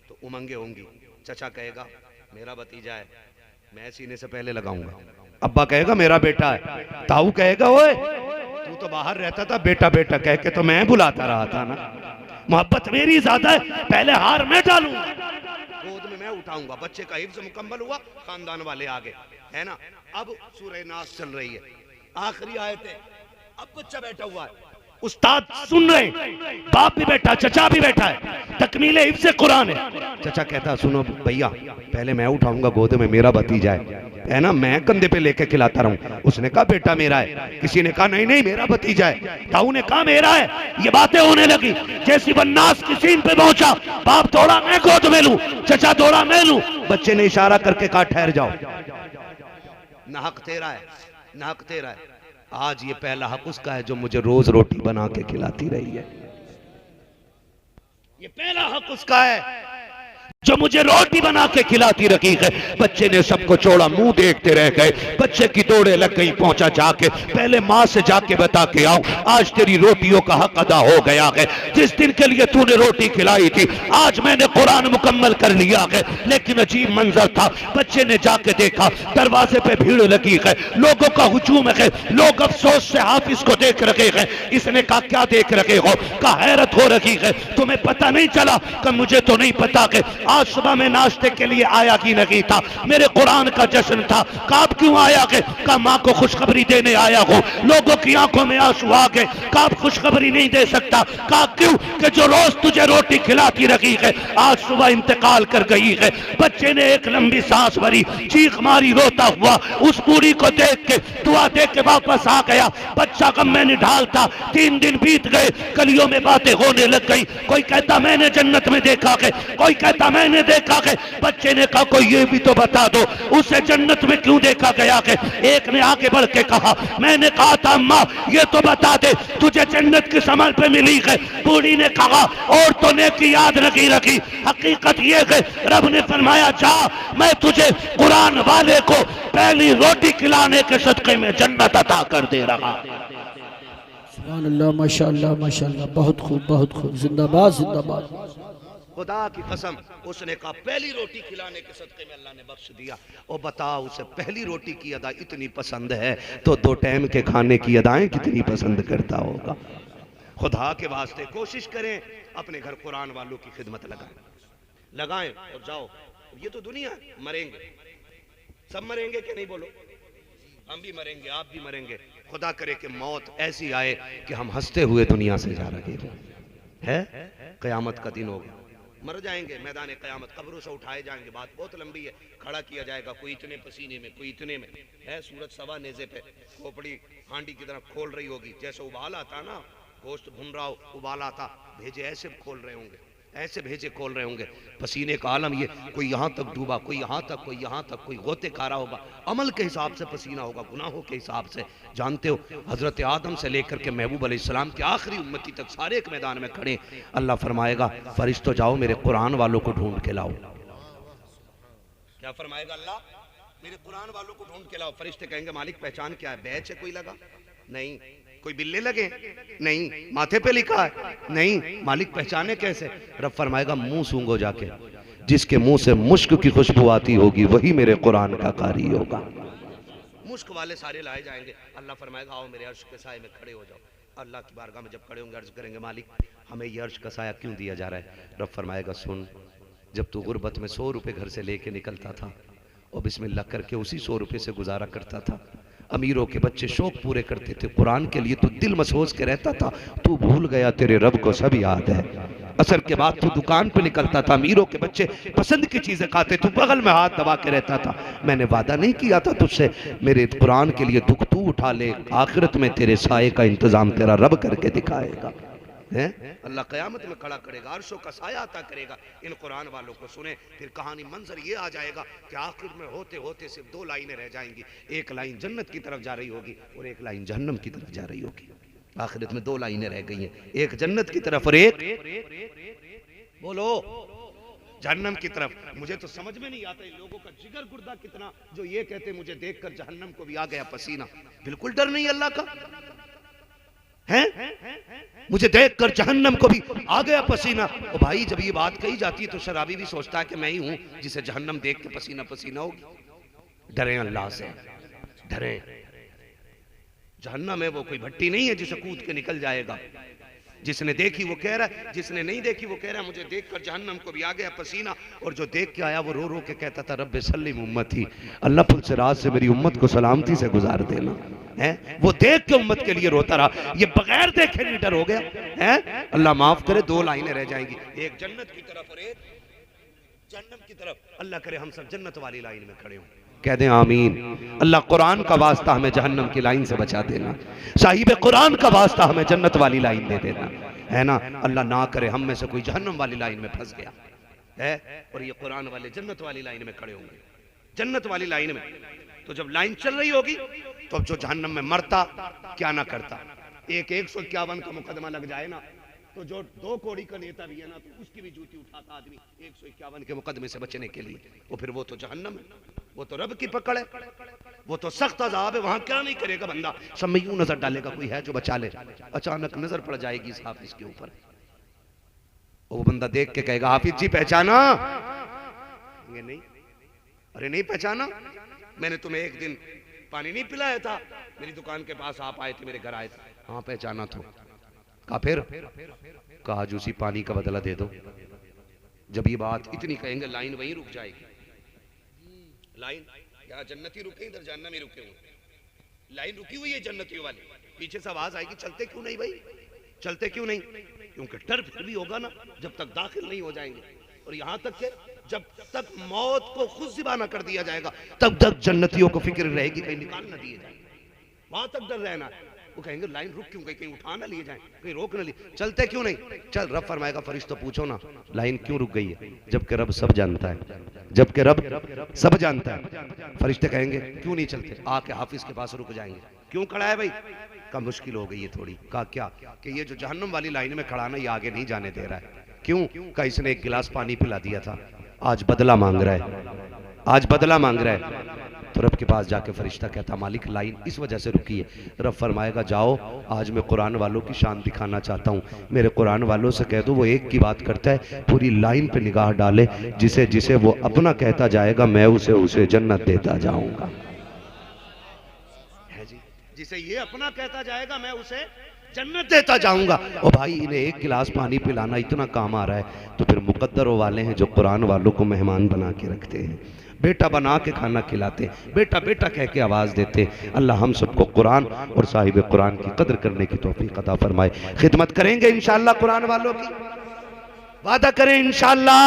तो उमंगे होंगी। चचा कहेगा मेरा भतीजा है, मैं सीने से पहले लगाऊंगा। अब्बा कहेगा मेरा बेटा है। ताऊ कहेगा ओए तू तो बाहर रहता था, बेटा बेटा कह के तो मैं बुलाता रहा था ना। मोहब्बत मेरी ज्यादा है, पहले हार मैं डालूंगा, गोद में मैं उठाऊंगा। बच्चे का हिफ्ज़ मुकम्मल हुआ, खानदान वाले आगे, है ना। अब सूरह नास चल रही है, आखिरी आयत है। अब बच्चा बैठा हुआ है, उस्ताद सुन रहे, बाप भी बैठा, चचा भी बैठा है, तकमीले हिफ्ज़ कुरान है। चचा कहता सुनो भैया, पहले मैं उठाऊंगा, गोद में मेरा भतीजा है ना, मैं कंधे पे लेके खिलाता रहूं। उसने कहा बेटा मेरा है, किसी ने कहा नहीं नहीं मेरा भतीजा है, ताऊ ने कहा मेरा है। ये बातें होने लगी। जैसी बन्नास की सीन पे पहुंचा, बाप दौड़ा मैं गोद में लूं, चचा दौड़ा मैं लूं। बच्चे ने इशारा करके कहा ठहर जाओ, ना हक तेरा है, ना हक तेरा है। आज ये पहला हक उसका है जो मुझे रोज रोटी बना के खिलाती रही है। ये पहला हक उसका है जो मुझे रोटी बना के खिलाती रखी है। बच्चे ने सबको छोड़ा, मुंह देखते रह गए। बच्चे की दौड़े लग गई, पहुंचा जाके पहले माँ से जाके बता के आओ, आज तेरी रोटियों का हक अदा हो गया है। जिस दिन के लिए तूने रोटी खिलाई थी आज मैंने कुरान मुकम्मल कर लिया है। लेकिन अजीब मंजर था, बच्चे ने जाके देखा दरवाजे पे भीड़ लगी है, लोगों का हुजूम है, लोग अफसोस से हाफिज को देख रहे हैं। इसने कहा क्या देख रहे हो? कहा हैरत हो रही है, तुम्हें पता नहीं चला? कि मुझे तो नहीं पता कि आज सुबह में नाश्ते के लिए आया कि नहीं था, मेरे कुरान का जश्न था। काब क्यों आया के? का माँ को खुशखबरी देने आया हूँ। लोगों की आंखों में आंसू आ गए। काब खुशखबरी नहीं दे सकता। का क्यों? कि जो रोज तुझे रोटी खिलाती रही है आज सुबह इंतकाल कर गई है। बच्चे ने एक लंबी सांस भरी, चीख मारी, रोता हुआ उस बूढ़ी को देख के दुआ दे के वापस आ गया। बच्चा गम में निढाल था। 3 दिन बीत गए, गलियों में बातें होने लग गई। कोई कहता मैंने जन्नत में देखा है, कोई कहता मैंने देखा है। बच्चे ने कहा कोई ये भी तो बता दो उसे जन्नत में क्यों देखा गया है। एक ने आगे बढ़ के कहा मैंने कहा था अम्मा ये तो बता दे तुझे जन्नत किस अमल पे मिली है। बूढ़ी ने कहा और तो नेकी याद नहीं रखी। हकीकत ये है रब ने फरमाया जा मैं तुझे कुरान वाले को पहली रोटी खिलाने के सदक़े में जन्नत अता कर दे रहा। सुभान अल्लाह, माशाअल्लाह माशाअल्लाह, बहुत खूब बहुत खूब, जिंदाबाद जिंदाबाद। खुदा की कसम उसने कहा पहली रोटी खिलाने के सदक़े में अल्लाह ने बख्श दिया। और बताओ उसे पहली रोटी की अदा इतनी पसंद है तो 2 टाइम के खाने की अदाएं कितनी पसंद करता होगा। खुदा के वास्ते कोशिश करें अपने घर कुरान वालों की खिदमत लगाएं और जाओ। ये तो दुनिया है, मरेंगे सब, मरेंगे कि नहीं बोलो? हम भी मरेंगे, आप भी मरेंगे। खुदा करे कि मौत ऐसी आए कि हम हंसते हुए दुनिया से जा रहे हैं। क़यामत का दिन होगा, मर जाएंगे मैदान क़यामत, कब्रों से उठाए जाएंगे। बात बहुत लंबी है, खड़ा किया जाएगा, कोई इतने पसीने में, कोई इतने में है। सूरज सवा नेज़े पे, खोपड़ी हांडी की तरफ खोल रही होगी। जैसे उबाल आता ना, गोश्त भुन रहा हो, उबाल आता, भेजे ऐसे खोल रहे होंगे, ऐसे भेजे खोल रहे होंगे। पसीने का आलम ये, कोई यहाँ तक डूबा, कोई यहाँ तक, कोई यहाँ तक, कोई गोते कारा होगा। अमल के हिसाब से पसीना होगा, गुनाहों के हिसाब से। जानते हो हजरत आदम से लेकर के महबूब अलैहिस्सलाम के आखिरी उम्मती तक सारे एक मैदान में खड़े। अल्लाह फरमाएगा फरिश्तों जाओ मेरे कुरान वालों को ढूंढ के लाओ। क्या फरमाएगा अल्लाह? मेरे कुरान वालों को ढूंढ के लाओ। फरिश्ते कहेंगे मालिक पहचान क्या है? बैच है कोई लगा? नहीं। कोई बिल्ले लगे? नहीं। माथे पे लिखा है? नहीं। मालिक पहचाने कैसे? रब फरमाएगा मुंह सूंघो जाके, जिसके मुंह से मुश्क की खुशबू आती होगी वही मेरे कुरान का कारी होगा। मुश्क वाले सारे लाए जाएंगे। अल्लाह फरमाएगा आओ मेरे अर्श के साए में खड़े हो जाओ। अल्लाह की बारगाह में जब खड़े होंगे अर्ज करेंगे मालिक हमें ये अर्श का साया क्यों दिया जा रहा है? रब फरमाएगा सुन, जब तू गुर्बत में 100 रुपए घर से लेके निकलता था और बिस्मिल्लाह करके उसी 100 रुपए से गुजारा करता था। अमीरों के बच्चे शौक पूरे करते थे, कुरान के लिए तू दिल मसोस के रहता था, तू भूल गया तेरे रब को सब याद है। असर के बाद तू दुकान पे निकलता था, अमीरों के बच्चे पसंद की चीजें खाते, तू बगल में हाथ दबा के रहता था। मैंने वादा नहीं किया था तुझसे मेरे कुरान के लिए दुख तू उठा ले, आखिरत में तेरे साये का इंतजाम तेरा रब करके दिखाएगा। है अल्लाह क़यामत में खड़ा करेगा, अर्शों का साया अता करेगा इन कुरान वालों को। सुने फिर कहानी मंजर ये आ जाएगा कि आखिर में होते होते सिर्फ 2 लाइनें रह जाएंगी। एक लाइन जन्नत की तरफ जा रही होगी और एक लाइन जहन्नम की तरफ जा रही होगी। आखिरत में 2 लाइनें रह गई हैं, एक जन्नत की तरफ और एक बोलो जहन्नम की तरफ। मुझे तो समझ में नहीं आता इन लोगों का जिगर गुर्दा कितना, जो ये कहते मुझे देखकर जहन्नम को भी आ गया पसीना। बिल्कुल डर नहीं अल्लाह का है, मुझे देखकर जहन्नम को भी आ गया पसीना। ओ भाई जब ये बात कही जाती है तो शराबी भी सोचता है कि मैं ही हूं जिसे जहन्नम देख के पसीना पसीना होगी। डरे अल्लाह से, डरे। जहन्नम है वो कोई भट्टी नहीं है जिसे कूद के निकल जाएगा। जिसने देखी वो कह रहा है, जिसने नहीं देखी वो कह रहा है मुझे देखकर जहन्नम को भी आ गया पसीना। और जो देख के आया वो रो रो के कहता था रब्बे सल्लिम उम्मती, अल्लाह पुल से रात से मेरी उम्मत को सलामती से गुजार देना। है वो देख के उम्मत के लिए रोता रहा, ये बगैर देखे लीडर हो गया है। अल्लाह माफ करे 2 लाइनें रह जाएंगी, एक जन्नत की तरफ और एक जहन्नम की तरफ। अल्लाह करे हम सब जन्नत वाली लाइन में खड़े हों, कह दें आमीन। अल्लाह कुरान का वास्ता हमें जहन्नम की लाइन से बचा देना, साहिब कुरान का वास्ता हमें जन्नत वाली लाइन दे देना, है ना। अल्लाह ना करे हम में से कोई जहन्नम वाली लाइन में फंस गया है और ये कुरान वाले जन्नत वाली लाइन में खड़े होंगे, जन्नत वाली लाइन में। तो जब लाइन चल रही होगी तो अब जो जहन्नम में मरता क्या ना करता, 151 का मुकदमा लग जाए ना तो जो 2 कौड़ी का नेता भी है ना, तो उसकी भी जूती उठाता आदमी 151 के मुकदमे से बचने के लिए। वो फिर वो तो जहन्नम है, वो तो रब की पकड़ है, वो तो सख्त अजाब है। वहां क्या नहीं करेगा बंदा, सब में यूं नजर डालेगा कोई है जो बचा ले, अचानक नजर पड़ जाएगी इस हाफिज के ऊपर। वो बंदा देख के कहेगा हाफिज जी पहचाना? ये नहीं, अरे नहीं पहचाना, मैंने तुम्हें एक दिन पानी नहीं पिलाया था, मेरी दुकान के पास आप आए थे, मेरे घर आए थे। हाँ पहचाना तो। कहा फिर? कहा आज उसी पानी का बदला दे दो। जब ये बात इतनी कहेंगे लाइन वहीं रुक जाएगी। लाइन यहाँ जन्नती रुके, इधर जहन्नमी रुके हुए, लाइन रुकी हुई है जन्नतियों वाली। पीछे से आवाज आएगी चलते क्यों नहीं भाई, चलते क्यों नहीं? क्योंकि डर फिर भी होगा ना जब तक दाखिल नहीं हो जाएंगे। और यहाँ तक के जब तक मौत को खुद ज़िबाना कर दिया जाएगा तब तक जन्नतियों को फिक्र रहेगी कहीं निकाल ना दिए जाए, वहां तक डर रहना। वो कहेंगे लाइन रुक क्यों गई, कहीं उठा ना लिए जाए, कहीं रोक ना लिए, चलते क्यों नहीं? चल, रब फरमाएगा फरिश्तों पूछो ना लाइन क्यों रुक गई है, जबकि रब सब जानता है, जबकि रब सब जानता है। फरिश्ते कहेंगे क्यों नहीं चलते, आके हाफिज के पास रुक जाएंगे। क्यों खड़ा है भाई? का मुश्किल हो गई है थोड़ी। कहा क्या? कि ये जो जहन्नम वाली लाइन में खड़ा ना, ये आगे नहीं जाने दे रहा है। क्यों? का इसने एक गिलास पानी पिला दिया था, आज बदला मांग रहा है, आज बदला मांग रहा है। तो रब के पास जाके फरिश्ता कहता मालिक लाइन इस वजह से रुकी है। रब फरमाएगा जाओ, आज मैं कुरान वालों की शान दिखाना चाहता हूँ, मेरे कुरान वालों से कह दो वो एक की बात करता है, पूरी लाइन पे निगाह डाले, जिसे जिसे वो अपना कहता जाएगा मैं उसे उसे जन्नत देता जाऊंगा। है जी, जिसे ये अपना कहता जाएगा मैं उसे जन्नत देता जाऊंगा। और भाई इन्हें एक गिलास पानी पिलाना इतना काम आ रहा है, तो फिर मुकद्दरों वाले हैं जो कुरान वालों को मेहमान बना के रखते हैं, बेटा बना के खाना खिलाते, बेटा बेटा कह के आवाज़ देते। अल्लाह हम सबको कुरान और साहिब कुरान की कदर करने की तौफीक अता फरमाए। खिदमत करेंगे इंशाअल्लाह कुरान वालों की, वादा करें इंशाअल्लाह।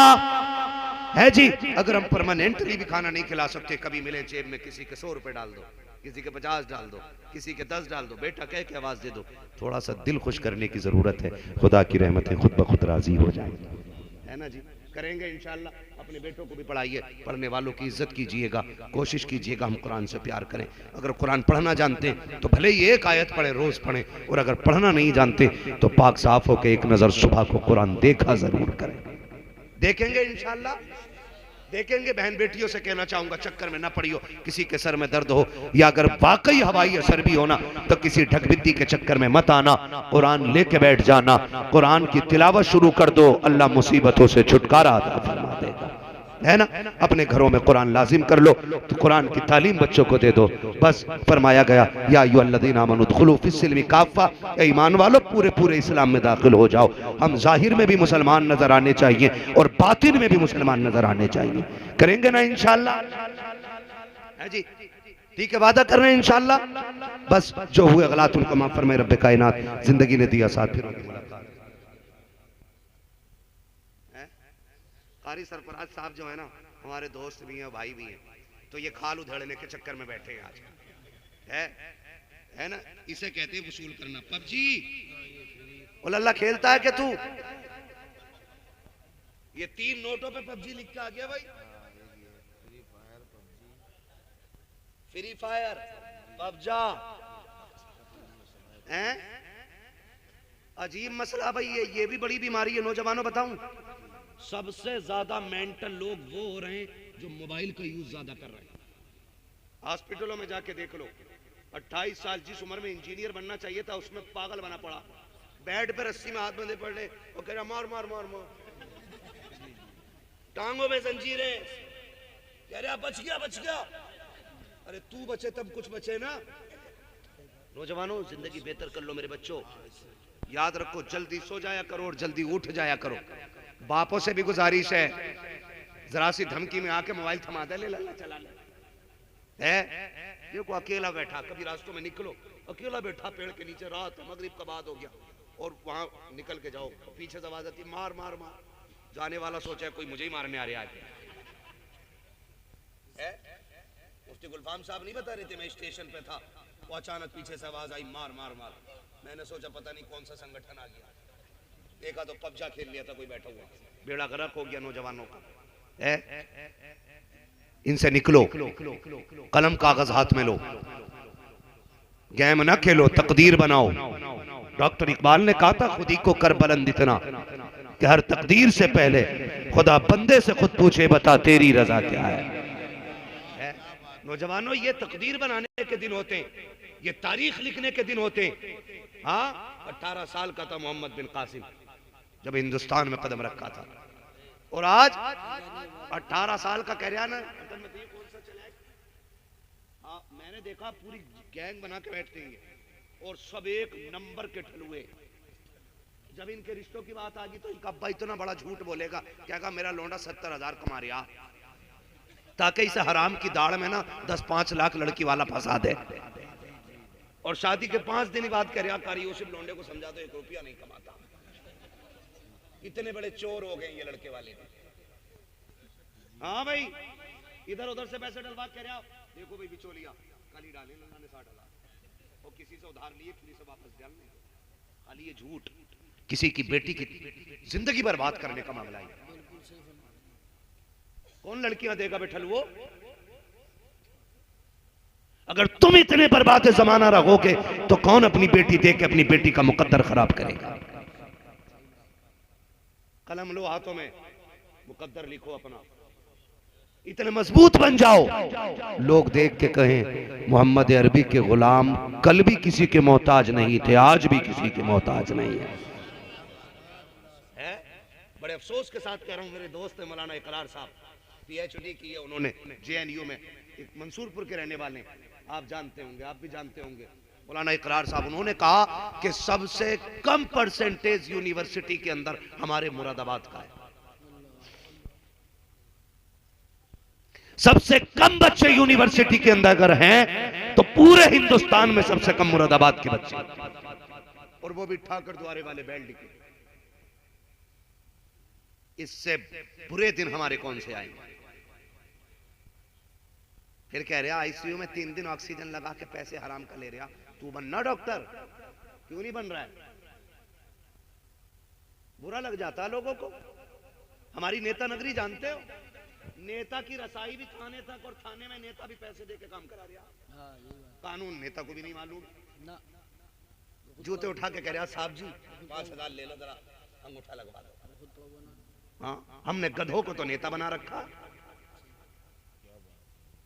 है जी, अगर हम परमानेंटली भी खाना नहीं खिला सकते, कभी मिले जेब में किसी के 100 रुपए डाल दो, किसी के 50 डाल दो, किसी के 10 डाल दो, बेटा कह के आवाज़ दे दो, थोड़ा सा दिल खुश करने की ज़रूरत है, खुदा की रहमतें खुद ब खुद राजी हो जाएंगी। है ना जी, करेंगे इंशाअल्लाह। अपने बेटों को भी पढ़ाइए, पढ़ने वालों की इज्जत कीजिएगा, कोशिश कीजिएगा हम कुरान से प्यार करें। अगर कुरान पढ़ना जानते हैं तो भले ही एक आयत पढ़े, रोज पढ़ें, और अगर पढ़ना नहीं जानते तो पाक साफ हो के एक नज़र सुबह को कुरान देखा जरूर करें। देखेंगे इंशाअल्लाह, देखेंगे। बहन बेटियों से कहना चाहूंगा चक्कर में ना पड़ियो, किसी के सर में दर्द हो या अगर वाकई हवाई असर भी होना तो किसी ढकबिद्दी के चक्कर में मत आना, कुरान लेके बैठ जाना, कुरान की तिलावत शुरू कर दो, अल्लाह मुसीबतों से छुटकारा अता फरमा देगा। है ना, अपने घरों में कुरान लाजिम कर लो, तो कुरान की तालीम बच्चों को दे दो। बस फरमाया गया या अय्युहल्लज़ीना आमनू उदखुलू फिस्सिल्मि काफ़ा, ईमान वालों पूरे पूरे इस्लाम में दाखिल हो जाओ। हम जाहिर में भी मुसलमान नजर आने चाहिए और बातिन में भी मुसलमान नजर आने चाहिए। करेंगे ना इंशाअल्लाह? है जी, ठीक है, वादा कर रहे हैं इंशाअल्लाह। बस जो हुए गलत उनको माफ फरमाए रब्बे कायनात। जिंदगी ने दिया साथ, फिर होगी मुलाकात। कारी सरफराज साहब जो है ना, हमारे दोस्त भी हैं, भाई भी हैं, तो ये खाल उधेड़ने के चक्कर में बैठे हैं आज। है ना, इसे कहते हैं वसूल करना। पबजी अल्लाह खेलता है कि तू? ये 3 नोटों पे पबजी लिख के आ गया भाई। फ्री फायर, पबजा, हैं? अजीब मसला भाई, ये भी बड़ी बीमारी है। नौजवानों बताऊं, सबसे ज्यादा मेंटल लोग वो हो रहे हैं जो मोबाइल का यूज ज्यादा कर रहे हैं। हॉस्पिटलों में जाके देख लो, 28 साल जिस उम्र में इंजीनियर बनना चाहिए था उसमें पागल बना पड़ा, बेड पे रस्सी में हाथ बंधे पड़े और कह रहा मार मार मार मार, टांगों में जंजीरें, कह रहा बच गया बच गया। अरे तू बचे तब कुछ बचे ना। नौजवानों जिंदगी बेहतर कर लो मेरे बच्चों, याद रखो जल्दी सो जाया करो और जल्दी उठ जाया करो। बापों से भी गुजारिश है, जरा सी धमकी में आके मोबाइल थमा दे, ले ला चला ले। है देखो अकेला बैठा, कभी रास्तों में निकलो, अकेला बैठा पेड़ के नीचे, रात मगरिब का बाद हो गया और वहां निकल के जाओ, पीछे से आवाज आती मार मार मार, जाने वाला सोचा कोई मुझे ही मारने आ रहा है। मुफ्ती गुलफाम साहब नहीं बता रहे थे, मैं स्टेशन पे था, वो अचानक पीछे से आवाज आई मार मार मार, मैंने सोचा पता नहीं कौन सा संगठन आ गया, देखा तो पबजा खेल लिया था कोई बैठा हुआ, बेड़ा गर्क हो गया नौजवानों का। इनसे निकलो, कलम कागज हाथ में लो, गेम ना खेलो, तकदीर बनाओ। डॉक्टर इकबाल ने कहा था खुदी को कर बुलंद इतना कि हर तकदीर से पहले खुदा बंदे से खुद पूछे बता तेरी रजा क्या है। नौजवानों, ये तकदीर बनाने के दिन होते हैं, ये तारीख लिखने के दिन होते हैं। हाँ, 18 साल का था मोहम्मद बिन कासिम जब हिंदुस्तान में कदम रखा था, और आज 18 साल का कह रहा ना। मैंने देखा पूरी गैंग बना के बैठते हैं और सब एक नंबर के ठलुए। जब इनके रिश्तों की बात आ गई तो इनका अब्बा इतना बड़ा झूठ बोलेगा, क्या कहा मेरा लौंडा 70,000 कमा रहा, ताकि इसे हराम की दाढ़ में ना 10-5 लाख लड़की वाला फंसा दे। और शादी के 5 दिन बाद कह रहा कारी यूसुफ लौंडे को समझा दो 1 रुपया नहीं कमाता। इतने बड़े चोर हो गए ये लड़के वाले। हाँ भाई, इधर उधर से पैसे डलवा कह रहा देखो भाई बिचौलिया कल ही डाले ने 60,000 और किसी से उधार लिए किसी से वापस डालने। खाली ये झूठ किसी की बेटी की जिंदगी बर्बाद करने का मामला है। कौन लड़कियां देगा बेठल वो? अगर तुम इतने बर्बाद जमाना रहोगे तो कौन अपनी बेटी दे के अपनी बेटी का मुकद्दर खराब करेगा? कलम लो हाथों में, मुकद्दर लिखो अपना, इतने मजबूत बन जाओ लोग देख के कहें मोहम्मद अरबी के गुलाम कल भी किसी के मोहताज नहीं थे, आज भी किसी के मोहताज नहीं है। बड़े अफसोस के साथ कह रहा हूं, मेरे दोस्त है मौलाना इकरार साहब, PhD की है उन्होंने JNU में, एक मंसूरपुर के रहने वाले, आप जानते होंगे, आप भी जानते होंगे मौलाना इकरार साहब। उन्होंने कहा कि सबसे कम परसेंटेज यूनिवर्सिटी के अंदर हमारे मुरादाबाद का है, सबसे कम बच्चे यूनिवर्सिटी के अंदर अगर हैं तो पूरे हिंदुस्तान में सबसे कम मुरादाबाद के बच्चे, और वो भी ठाकर द्वारे वाले बेल्ट के। इससे बुरे दिन हमारे कौन से आएंगे? फिर कह रहा ICU में 3 दिन ऑक्सीजन लगा के पैसे हराम का ले रहा, तू बनना डॉक्टर, क्यों नहीं बन रहा है? बुरा लग जाता है लोगों को। हमारी नेता नगरी जानते हो, नेता की रसाई भी थाने तक, और थाने में नेता भी पैसे देके काम करा रहा। कानून नेता को भी नहीं मालूम, जूते उठा के कह रहा साहब जी 5,000 ले लो, जरा अंगूठा लगवा दो। हाँ, हमने गधों को तो नेता बना रखा,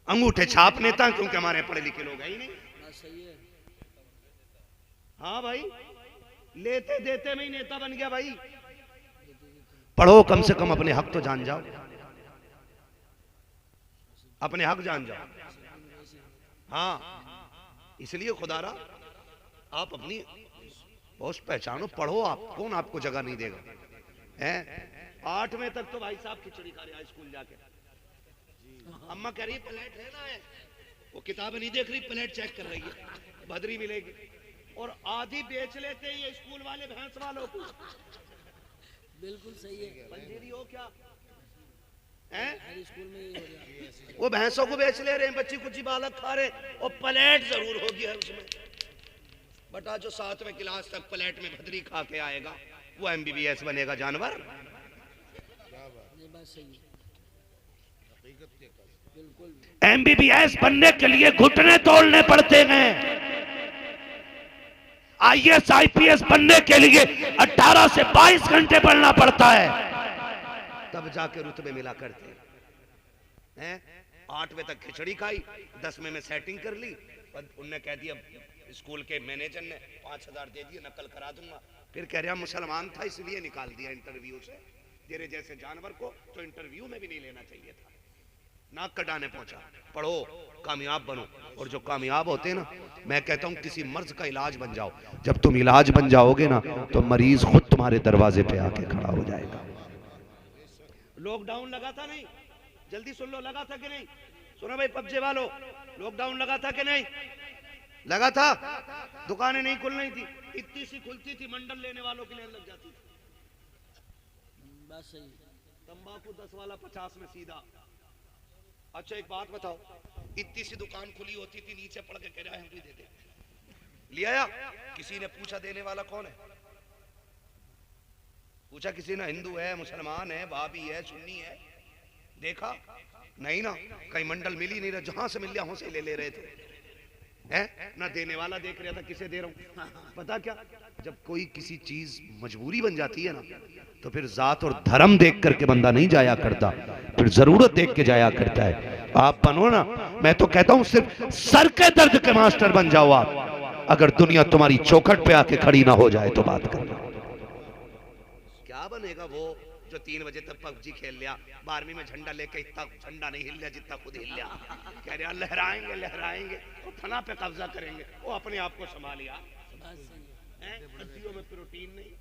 अंगूठे छाप नेता, क्योंकि हमारे पढ़े लिखे लोग हैं ही नहीं। हाँ भाई, लेते देते में ही नेता बन गया भाई। पढ़ो, कम से कम अपने हक तो जान जाओ, अपने हक जान जाओ। हाँ, इसलिए खुदारा आप अपनी पोस्ट पहचानो, पढ़ो। आप कौन आपको जगह नहीं देगा? हैं 8वें तक तो भाई साहब खिचड़ी खा रहे हैं स्कूल जाके। अम्मा कह रही प्लेट है ना, है वो किताब नहीं देख रही, प्लेट चेक कर रही है, भदरी मिलेगी। और आधी बेच लेते हैं ये स्कूल वाले भैंस वालों को। बिल्कुल सही है, पंजीरी हो क्या है? स्कूल में वो भैंसों को बेच ले रहे हैं, बच्ची कुछ बालक खा रहे, और प्लेट जरूर होगी है उसमें। बटा जो 7वें क्लास तक प्लेट में भदरी खा के आएगा वो MBBS बनेगा जानवर। MBBS बनने के लिए घुटने तोड़ने पड़ते हैं, IAS IPS बनने के लिए 18 से 22 घंटे पढ़ना पड़ता है, तब जाके रुतबे मिला करते हैं। 8वें तक खिचड़ी खाई, 10वें में सेटिंग कर ली, उनने कह दिया स्कूल के मैनेजर ने 5,000 दे दिए, नकल करा दूंगा। फिर कह रहा मुसलमान था इसलिए निकाल दिया इंटरव्यू से, तेरे जैसे जानवर को तो इंटरव्यू में भी नहीं लेना चाहिए था। नाक कटाने पहुंचा। पढ़ो, कामयाब बनो, और जो कामयाब होते हैं ना, मैं कहता हूं किसी मर्ज का इलाज बन जाओ। जब तुम इलाज बन जाओगे ना तो मरीज खुद तुम्हारे दरवाजे पे आके खड़ा हो जाएगा। लॉकडाउन लगा था नहीं, जल्दी सुन लो, लगा था कि नहीं? सुनो भाई पबजे वालों, लॉकडाउन लगा था कि नहीं? लगा था। दुकानें नहीं खुल रही थी, इतनी सी खुलती थी, मंडल लेने वालों की लाइन लग जाती थी। बस सही। तंबाकू 10 वाला 50 में सीधा। अच्छा एक बात बताओ, इतनी सी दुकान खुली होती थी, नीचे पड़ के कह रहा है हम भी दे दे, ले आया? किसी ने पूछा देने वाला कौन है? पूछा किसी ने? हिंदू है, मुसलमान है, भाभी है, सुन्नी है? देखा नहीं ना, कहीं मंडल मिल ही नहीं रहा, जहां से मिल लिया वहां से ले ले रहे थे। है ना, देने वाला देख रहा था किसे दे रहा हूं। पता क्या, जब कोई किसी चीज मजबूरी बन जाती है ना, तो फिर जात और धर्म देख करके बंदा नहीं जाया करता, फिर जरूरत देख के जाया करता है। आप बनो ना, मैं तो कहता हूं सिर्फ सर के दर्द के मास्टर बन जाओ आप, अगर दुनिया तुम्हारी चौखट पे आके खड़ी ना हो जाए तो बात करना। क्या बनेगा वो जो 3 बजे तक पबजी खेल लिया, 12वीं में झंडा लेके इतना झंडा नहीं हिल लिया जितना खुद हिल लिया, कह रहे लहराएंगे लहराएंगे, वो फना पे कब्जा करेंगे, वो अपने आप को संभालिया। हड्डियों में प्रोटीन नहीं,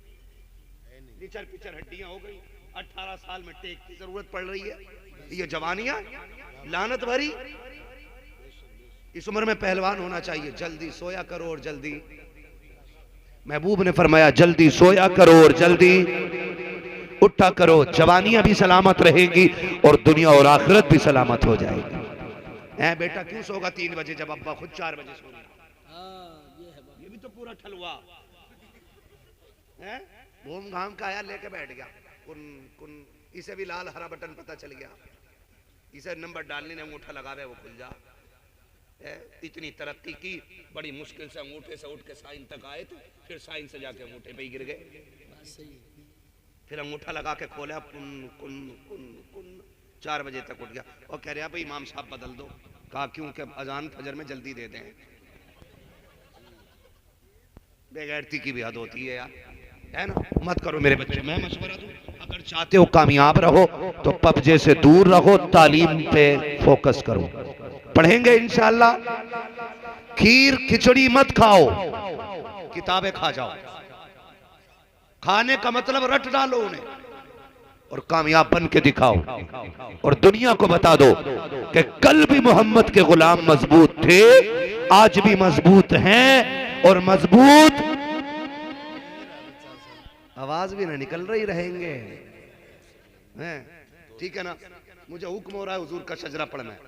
निचर पिचर हड्डियां हो गई, 18 साल में टेक की जरूरत पड़ रही है। ये जवानियां लानत भरी, इस उम्र में पहलवान होना चाहिए। जल्दी सोया करो और जल्दी, महबूब ने फरमाया जल्दी सोया करो और जल्दी उठा करो, जवानियां भी सलामत रहेगी और दुनिया और आखिरत भी सलामत हो जाएगी। ऐ बेटा क्यों सोगा 3 बजे जब अब्बा खुद 4 बजे सो रहा? ये भी तो पूरा ठलुआ है, घूम घाम का आया लेके बैठ गया, कुन कुन, इसे भी लाल हरा बटन पता चल गया, इसे नंबर डालने ने अंगूठा लगावे वो खुल जा। इतनी तरक्की की, बड़ी मुश्किल से अंगूठे से उठ के साइन तक आए थे, फिर साइन से जाके अंगूठे पे ही गिर गए, फिर अंगूठा लगा के खोला, कुन कुन कुन कुन, 4 बजे तक उठ गया और कह रहा भाई इमाम साहब बदल दो। कहा क्यों? कि अजान फजर में जल्दी दे दें। बेगैरती की भी हद होती है यार, है ना। मत करो मेरे बच्चे, मैं मशवरा दूं, अगर चाहते हो कामयाब रहो तो पबजे से दूर रहो, तालीम पे फोकस करो, पढ़ेंगे इंशाअल्लाह। खीर खिचड़ी मत खाओ, किताबें खा जाओ। खाने का मतलब रट डालो उन्हें और कामयाब बन के दिखाओ, और दुनिया को बता दो कि कल भी मोहम्मद के गुलाम मजबूत थे, आज भी मजबूत हैं और मजबूत आवाज भी ना निकल रही रहेंगे, हैं? ठीक है ना। मुझे हुक्म हो रहा है हुजूर का शजरा पढ़ना है,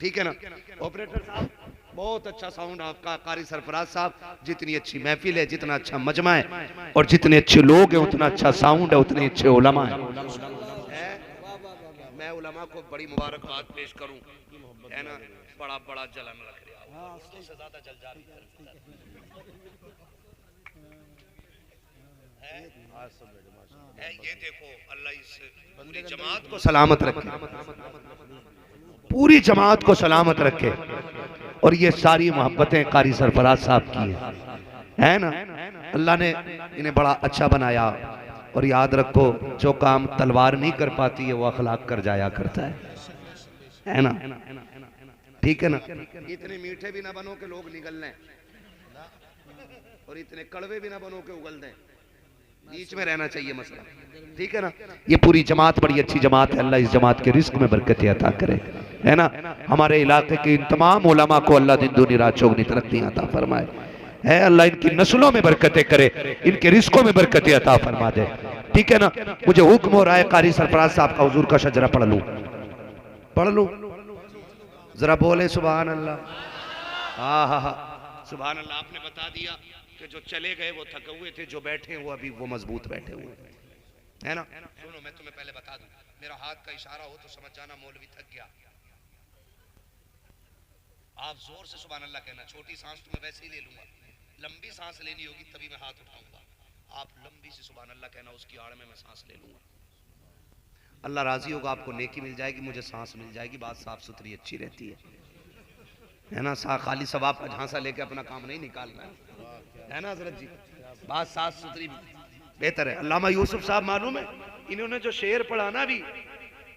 ठीक है ना। ऑपरेटर साहब बहुत अच्छा साउंड आपका, कारी सरफराज साहब, जितनी अच्छी महफिल है, जितना अच्छा मजमा है और जितने अच्छे लोग हैं उतना अच्छा साउंड है, उतने अच्छे उलमा है। मैं उलमा को बड़ी मुबारकबाद पेश करूं, है ना, बड़ा बड़ा जलन रख रहा है, उससे ज्यादा जल जा रही है। ये देखो अल्लाह इस पूरी जमात को सलामत रखे, पूरी जमात को सलामत रखे, और ये सारी मोहब्बतें कारी सरफराज साहब की है ना। अल्लाह ने इन्हें बड़ा अच्छा बनाया, और याद रखो जो काम तलवार नहीं कर पाती है वो अखलाक कर जाया करता है ना। ठीक है ना। इतने मीठे भी ना बनो के लोग निगल लें, और इतने कड़वे भी ना बनो के उगल दें, बीच में रहना चाहिए मसला, ठीक है ना। ये पूरी जमात बड़ी अच्छी जमात है, अल्लाह इस जमात के रिस्क में बरकत अता करे, है ना। हमारे इलाके के इन तमाम उलमा को अल्लाह दिन दुनी रात चौगनी तरक्की अता फरमाए, है अल्लाह इनकी नस्लों में बरकतें करे, इनके रिस्कों में बरकतें अता फरमा दे, ठीक है ना। मुझे हुक्म हो रहा है कारी सरफराज साहब का हुजूर का शजरा पढ़ लूं, पढ़ लूं, जरा बोले सुभान अल्लाह। हाँ हाँ हाँ सुभान अल्लाह। आपने बता दिया कि जो चले गए वो थके हुए थे, जो बैठे वो अभी वो मजबूत बैठे हुए, है ना। सुनो मैं तुम्हें पहले बता दूं, मेरा हाथ का इशारा हो तो समझ जाना मौलवी थक गया। आप जोर से सुभान अल्लाह कहना, छोटी सांस तो मैं वैसे ही ले लूंगा, लंबी सांस लेनी होगी तभी मैं हाथ उठाऊंगा, आप लंबी से सुभान अल्लाह कहना, उसकी आड़ में मैं सांस ले लूंगा। अल्लाह राजी होगा, आपको नेकी मिल जाएगी, मुझे सांस मिल जाएगी, बात साफ सुथरी अच्छी रहती है ना। खाली सवाब का झांसा लेके अपना काम नहीं निकालना है ना हजरत जी, बात साफ सुथरी बेहतर है। अल्लामा यूसुफ साहब मालूम है, इन्होंने जो शेर पढ़ा ना भी,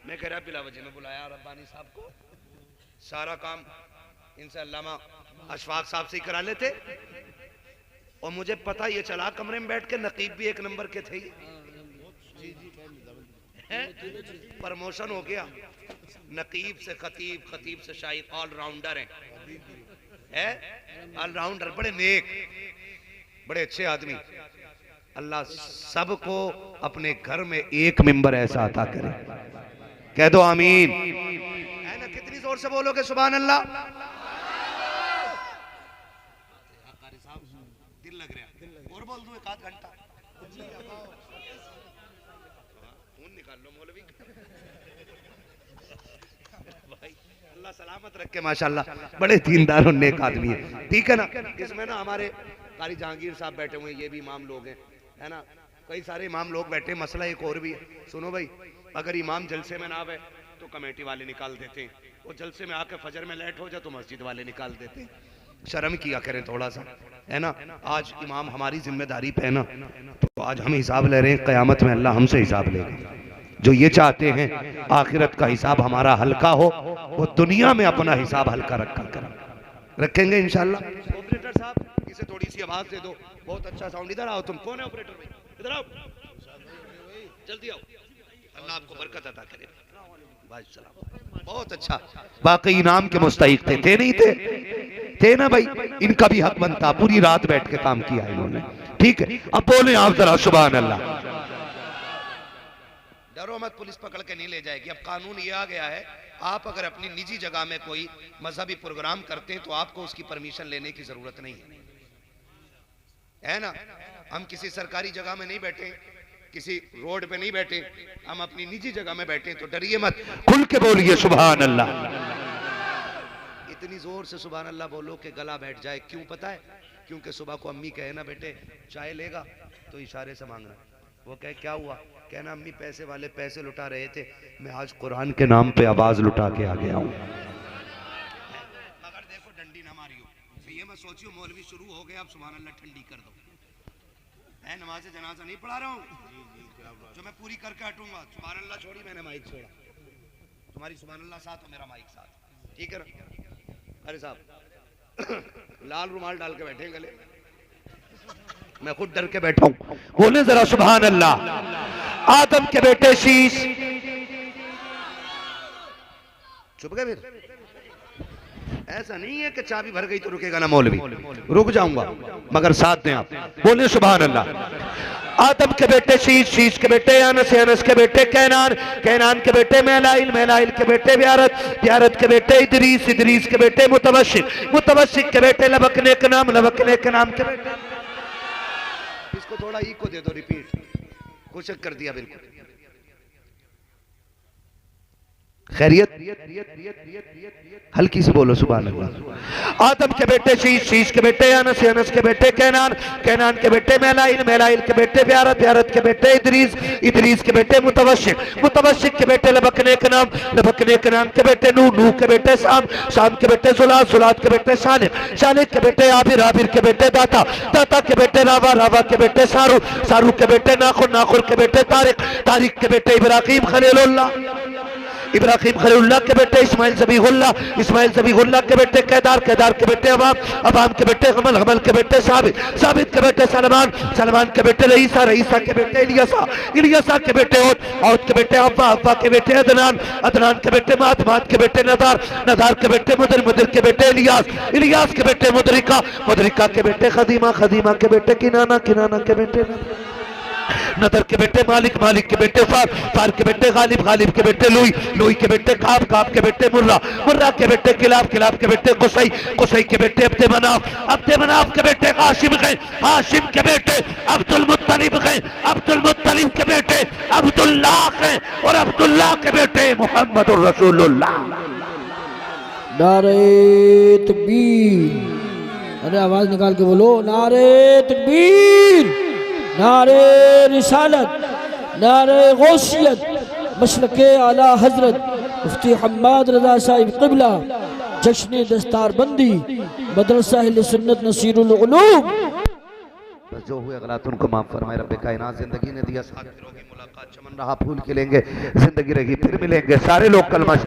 मैं कह रहा बिलावजी में बुलाया रब्बानी साहब को, सारा काम इनसे अल्लामा अशफाक साहब से ही करा लेते, और मुझे पता ये चला कमरे में बैठ के नकीब भी 1 नंबर के थे, प्रमोशन हो गया, नकीब से खतीब, खतीब से शाहिद, ऑलराउंडर है ऑलराउंडर, बड़े नेक, बड़े अच्छे आदमी। अल्लाह सबको अपने घर में एक मेंबर ऐसा अता करे, कह दो आमीन, है ना। कितनी जोर से बोलोगे सुभान अल्लाह। दिल लग रहा, और बोल दूं 1 आध घंटा, खून निकाल लो मौलवी भाई, अल्लाह सलामत रखे माशाल्लाह, बड़े दीनदार और नेक आदमी है, ठीक है ना। इसमें ना हमारे कारी जहांगीर साहब बैठे हुए हैं, ये भी इमाम लोग हैं, है ना, कई सारे इमाम लोग बैठे। मसला एक और भी है, सुनो भाई, अगर इमाम जलसे में ना आवे तो कमेटी वाले निकाल देते हैं, वो जलसे में आके फजर में लेट हो जाए तो मस्जिद वाले निकाल देते हैं। शर्म किया करें थोड़ा सा, है ना। आज इमाम हमारी जिम्मेदारी पे है ना, तो आज हम हिसाब ले रहे हैं, क़यामत में अल्लाह हमसे हिसाब लेगा। जो ये चाहते हैं आखिरत का हिसाब हमारा हल्का हो, वो दुनिया में अपना हिसाब हल्का रखेंगे इंशाल्लाह। ऑपरेटर साहब इसे थोड़ी सी आवाज दे दो, बहुत अच्छा साउंड। इधर आओ, तुम कौन है ऑपरेटर भाई, इधर आओ, जल्दी आओ, अल्लाह आपको बरकत अता करे। बहुत अच्छा, वाकई इनाम के मुस्तहिक थे नहीं थे ना भाई, इनका भी हक बनता, पूरी रात बैठ के काम किया इन्होंने, ठीक है। अब बोले आप जरा सुभान अल्लाह। डरो मत, पुलिस पकड़ के नहीं ले जाएगी। अब कानून ये आ गया है, आप अगर अपनी निजी जगह में कोई मजहबी प्रोग्राम करते हैं तो आपको उसकी परमिशन लेने की जरूरत नहीं है ना। हम किसी सरकारी जगह में नहीं बैठे, किसी रोड पे नहीं बैठे, हम अपनी निजी जगह में बैठे, तो डरिए मत, खुल के बोलिए सुभान अल्लाह। इतनी जोर से सुभान अल्लाह बोलो कि गला बैठ जाए। क्यों पता है? क्योंकि सुबह को अम्मी कहे ना बेटे चाय लेगा, तो इशारे से मांगना। वो कहे क्या हुआ, कहना अम्मी पैसे वाले पैसे लुटा रहे थे, मैं आज कुरान के नाम पे आवाज लुटा के आ गया हूँ। मगर देखो डंडी ना मारियो, ये मैं सोचियो मौलवी शुरू हो गया, अब सुभान अल्लाह ठंडी कर दो। है नमाज जनाजा नहीं पढ़ा रहा हूँ, जो मैं पूरी करके हटूंगा। सुभान अल्लाह छोड़ी, मैंने माइक छोड़ा, तुम्हारी सुभान अल्लाह साथ हो, मेरा माइक साथ, ठीक है ना। अरे साहब लाल रुमाल डाल के बैठे गले, मैं खुद डर के बैठा हूं, बोले जरा सुभान अल्लाह। आदम के बेटे शीश, चुप गए फिर। ऐसा नहीं है कि चाबी भर गई तो रुकेगा ना मौलवी, रुक जाऊंगा, मगर साथ दें आप, बोले सुभान अल्लाह। आदम के बेटे शीश, शीश के बेटे अनस, अनस के बेटे कैनान, कैनान के बेटे मेलाइल, मेलाइल के बेटे ब्यारत, ब्यारत के बेटे इदरीस, इदरीस के बेटे मुतवशिक, मुतवशिक के बेटे लबकने के नाम, लबकने के नाम के बेटे। इसको थोड़ा इको दे दो, रिपीट, कोशिश कर दिया बिल्कुल। खैरियत, हल्की से बोलो सुभान अल्लाह। आदम के बेटे शीश, शीश के बेटे अनस, अनस के बेटे कैनान, कैनान के बेटे मेलाइल, मेलाइल के बेटे ब्यारत, ब्यारत के बेटे इदरीस, इदरीस के बेटे मुतवशिक, मुतवशिक के बेटे लबकने के नाम, लबकने के नाम के बेटे नूह, नूह के बेटे शाम, शाम के बेटे जुलात, जुलात के बेटे शालिक, शालिक के बेटे आबिर, आबिर के बेटे दाता, दाता के बेटे रावा, रावा के बेटे सारू, सारू के बेटे नाखुर, नाखुर के बेटे तारिक, तारिक के बेटे इब्राहिम खलीलुल्लाह, इब्राहिम खलीलुल्लाह के बेटे इस्माइल ज़बीहुल्लाह, इस्माइल ज़बीहुल्लाह के बेटे केदार, केदार के बेटे अबाम, अबाम के बेटे हमल, हमल के बेटे साबित, साबित के बेटे सलमान, सलमान के बेटे रईसा, रईसा के बेटे इलियासा, इलियासा के बेटे औद, औद के बेटे अब्बा, अब्बा के बेटे अदनान, अदनान के बेटे मात, मात के बेटे नदार, नदार के बेटे मुदर, मुदर के बेटे इलियास, इलियास के बेटे मुदरिका, मुदरिका के बेटे खदीमा, खदीमा के बेटे किनाना, किनाना के बेटे नदर के बेटे मालिक, मालिक के बेटे फार, फार के बेटे गालिब, गालिब के बेटे लुई, लुई के बेटे काब, काब के बेटे मुर्रा, मुर्रा के बेटे किलाब, किलाब के बेटे कुसई, कुसई के बेटे अब्दे मनाफ, अब्दे मनाफ के बेटे हाशिम गए, हाशिम के बेटे अब्दुल मुत्तलिब गए, अब्दुल मुत्तलिब के बेटे अब्दुल्लाह गए, और अब्दुल्लाह के बेटे मुहम्मदुर रसूलुल्लाह। नारे तकबीर, अरे आवाज निकाल के बोलो, नारे तकबीर, नारे रिसालत, नारे गौसियत, मसलके आला हजरत मुफ्ती हम्माद रजा साहिब क़िबला, जश्न दस्तारबंदी मदरसा अहले सुन्नत नसीरुल उलूम। जो हुए गलत उनको माफ फरमाए रब्बे कायनात। जिंदगी ने दिया साथ फिरोगी मुलाकात, चमन रहा फूल खिलेंगे, जिंदगी रही फिर मिलेंगे, सारे लोग कलमा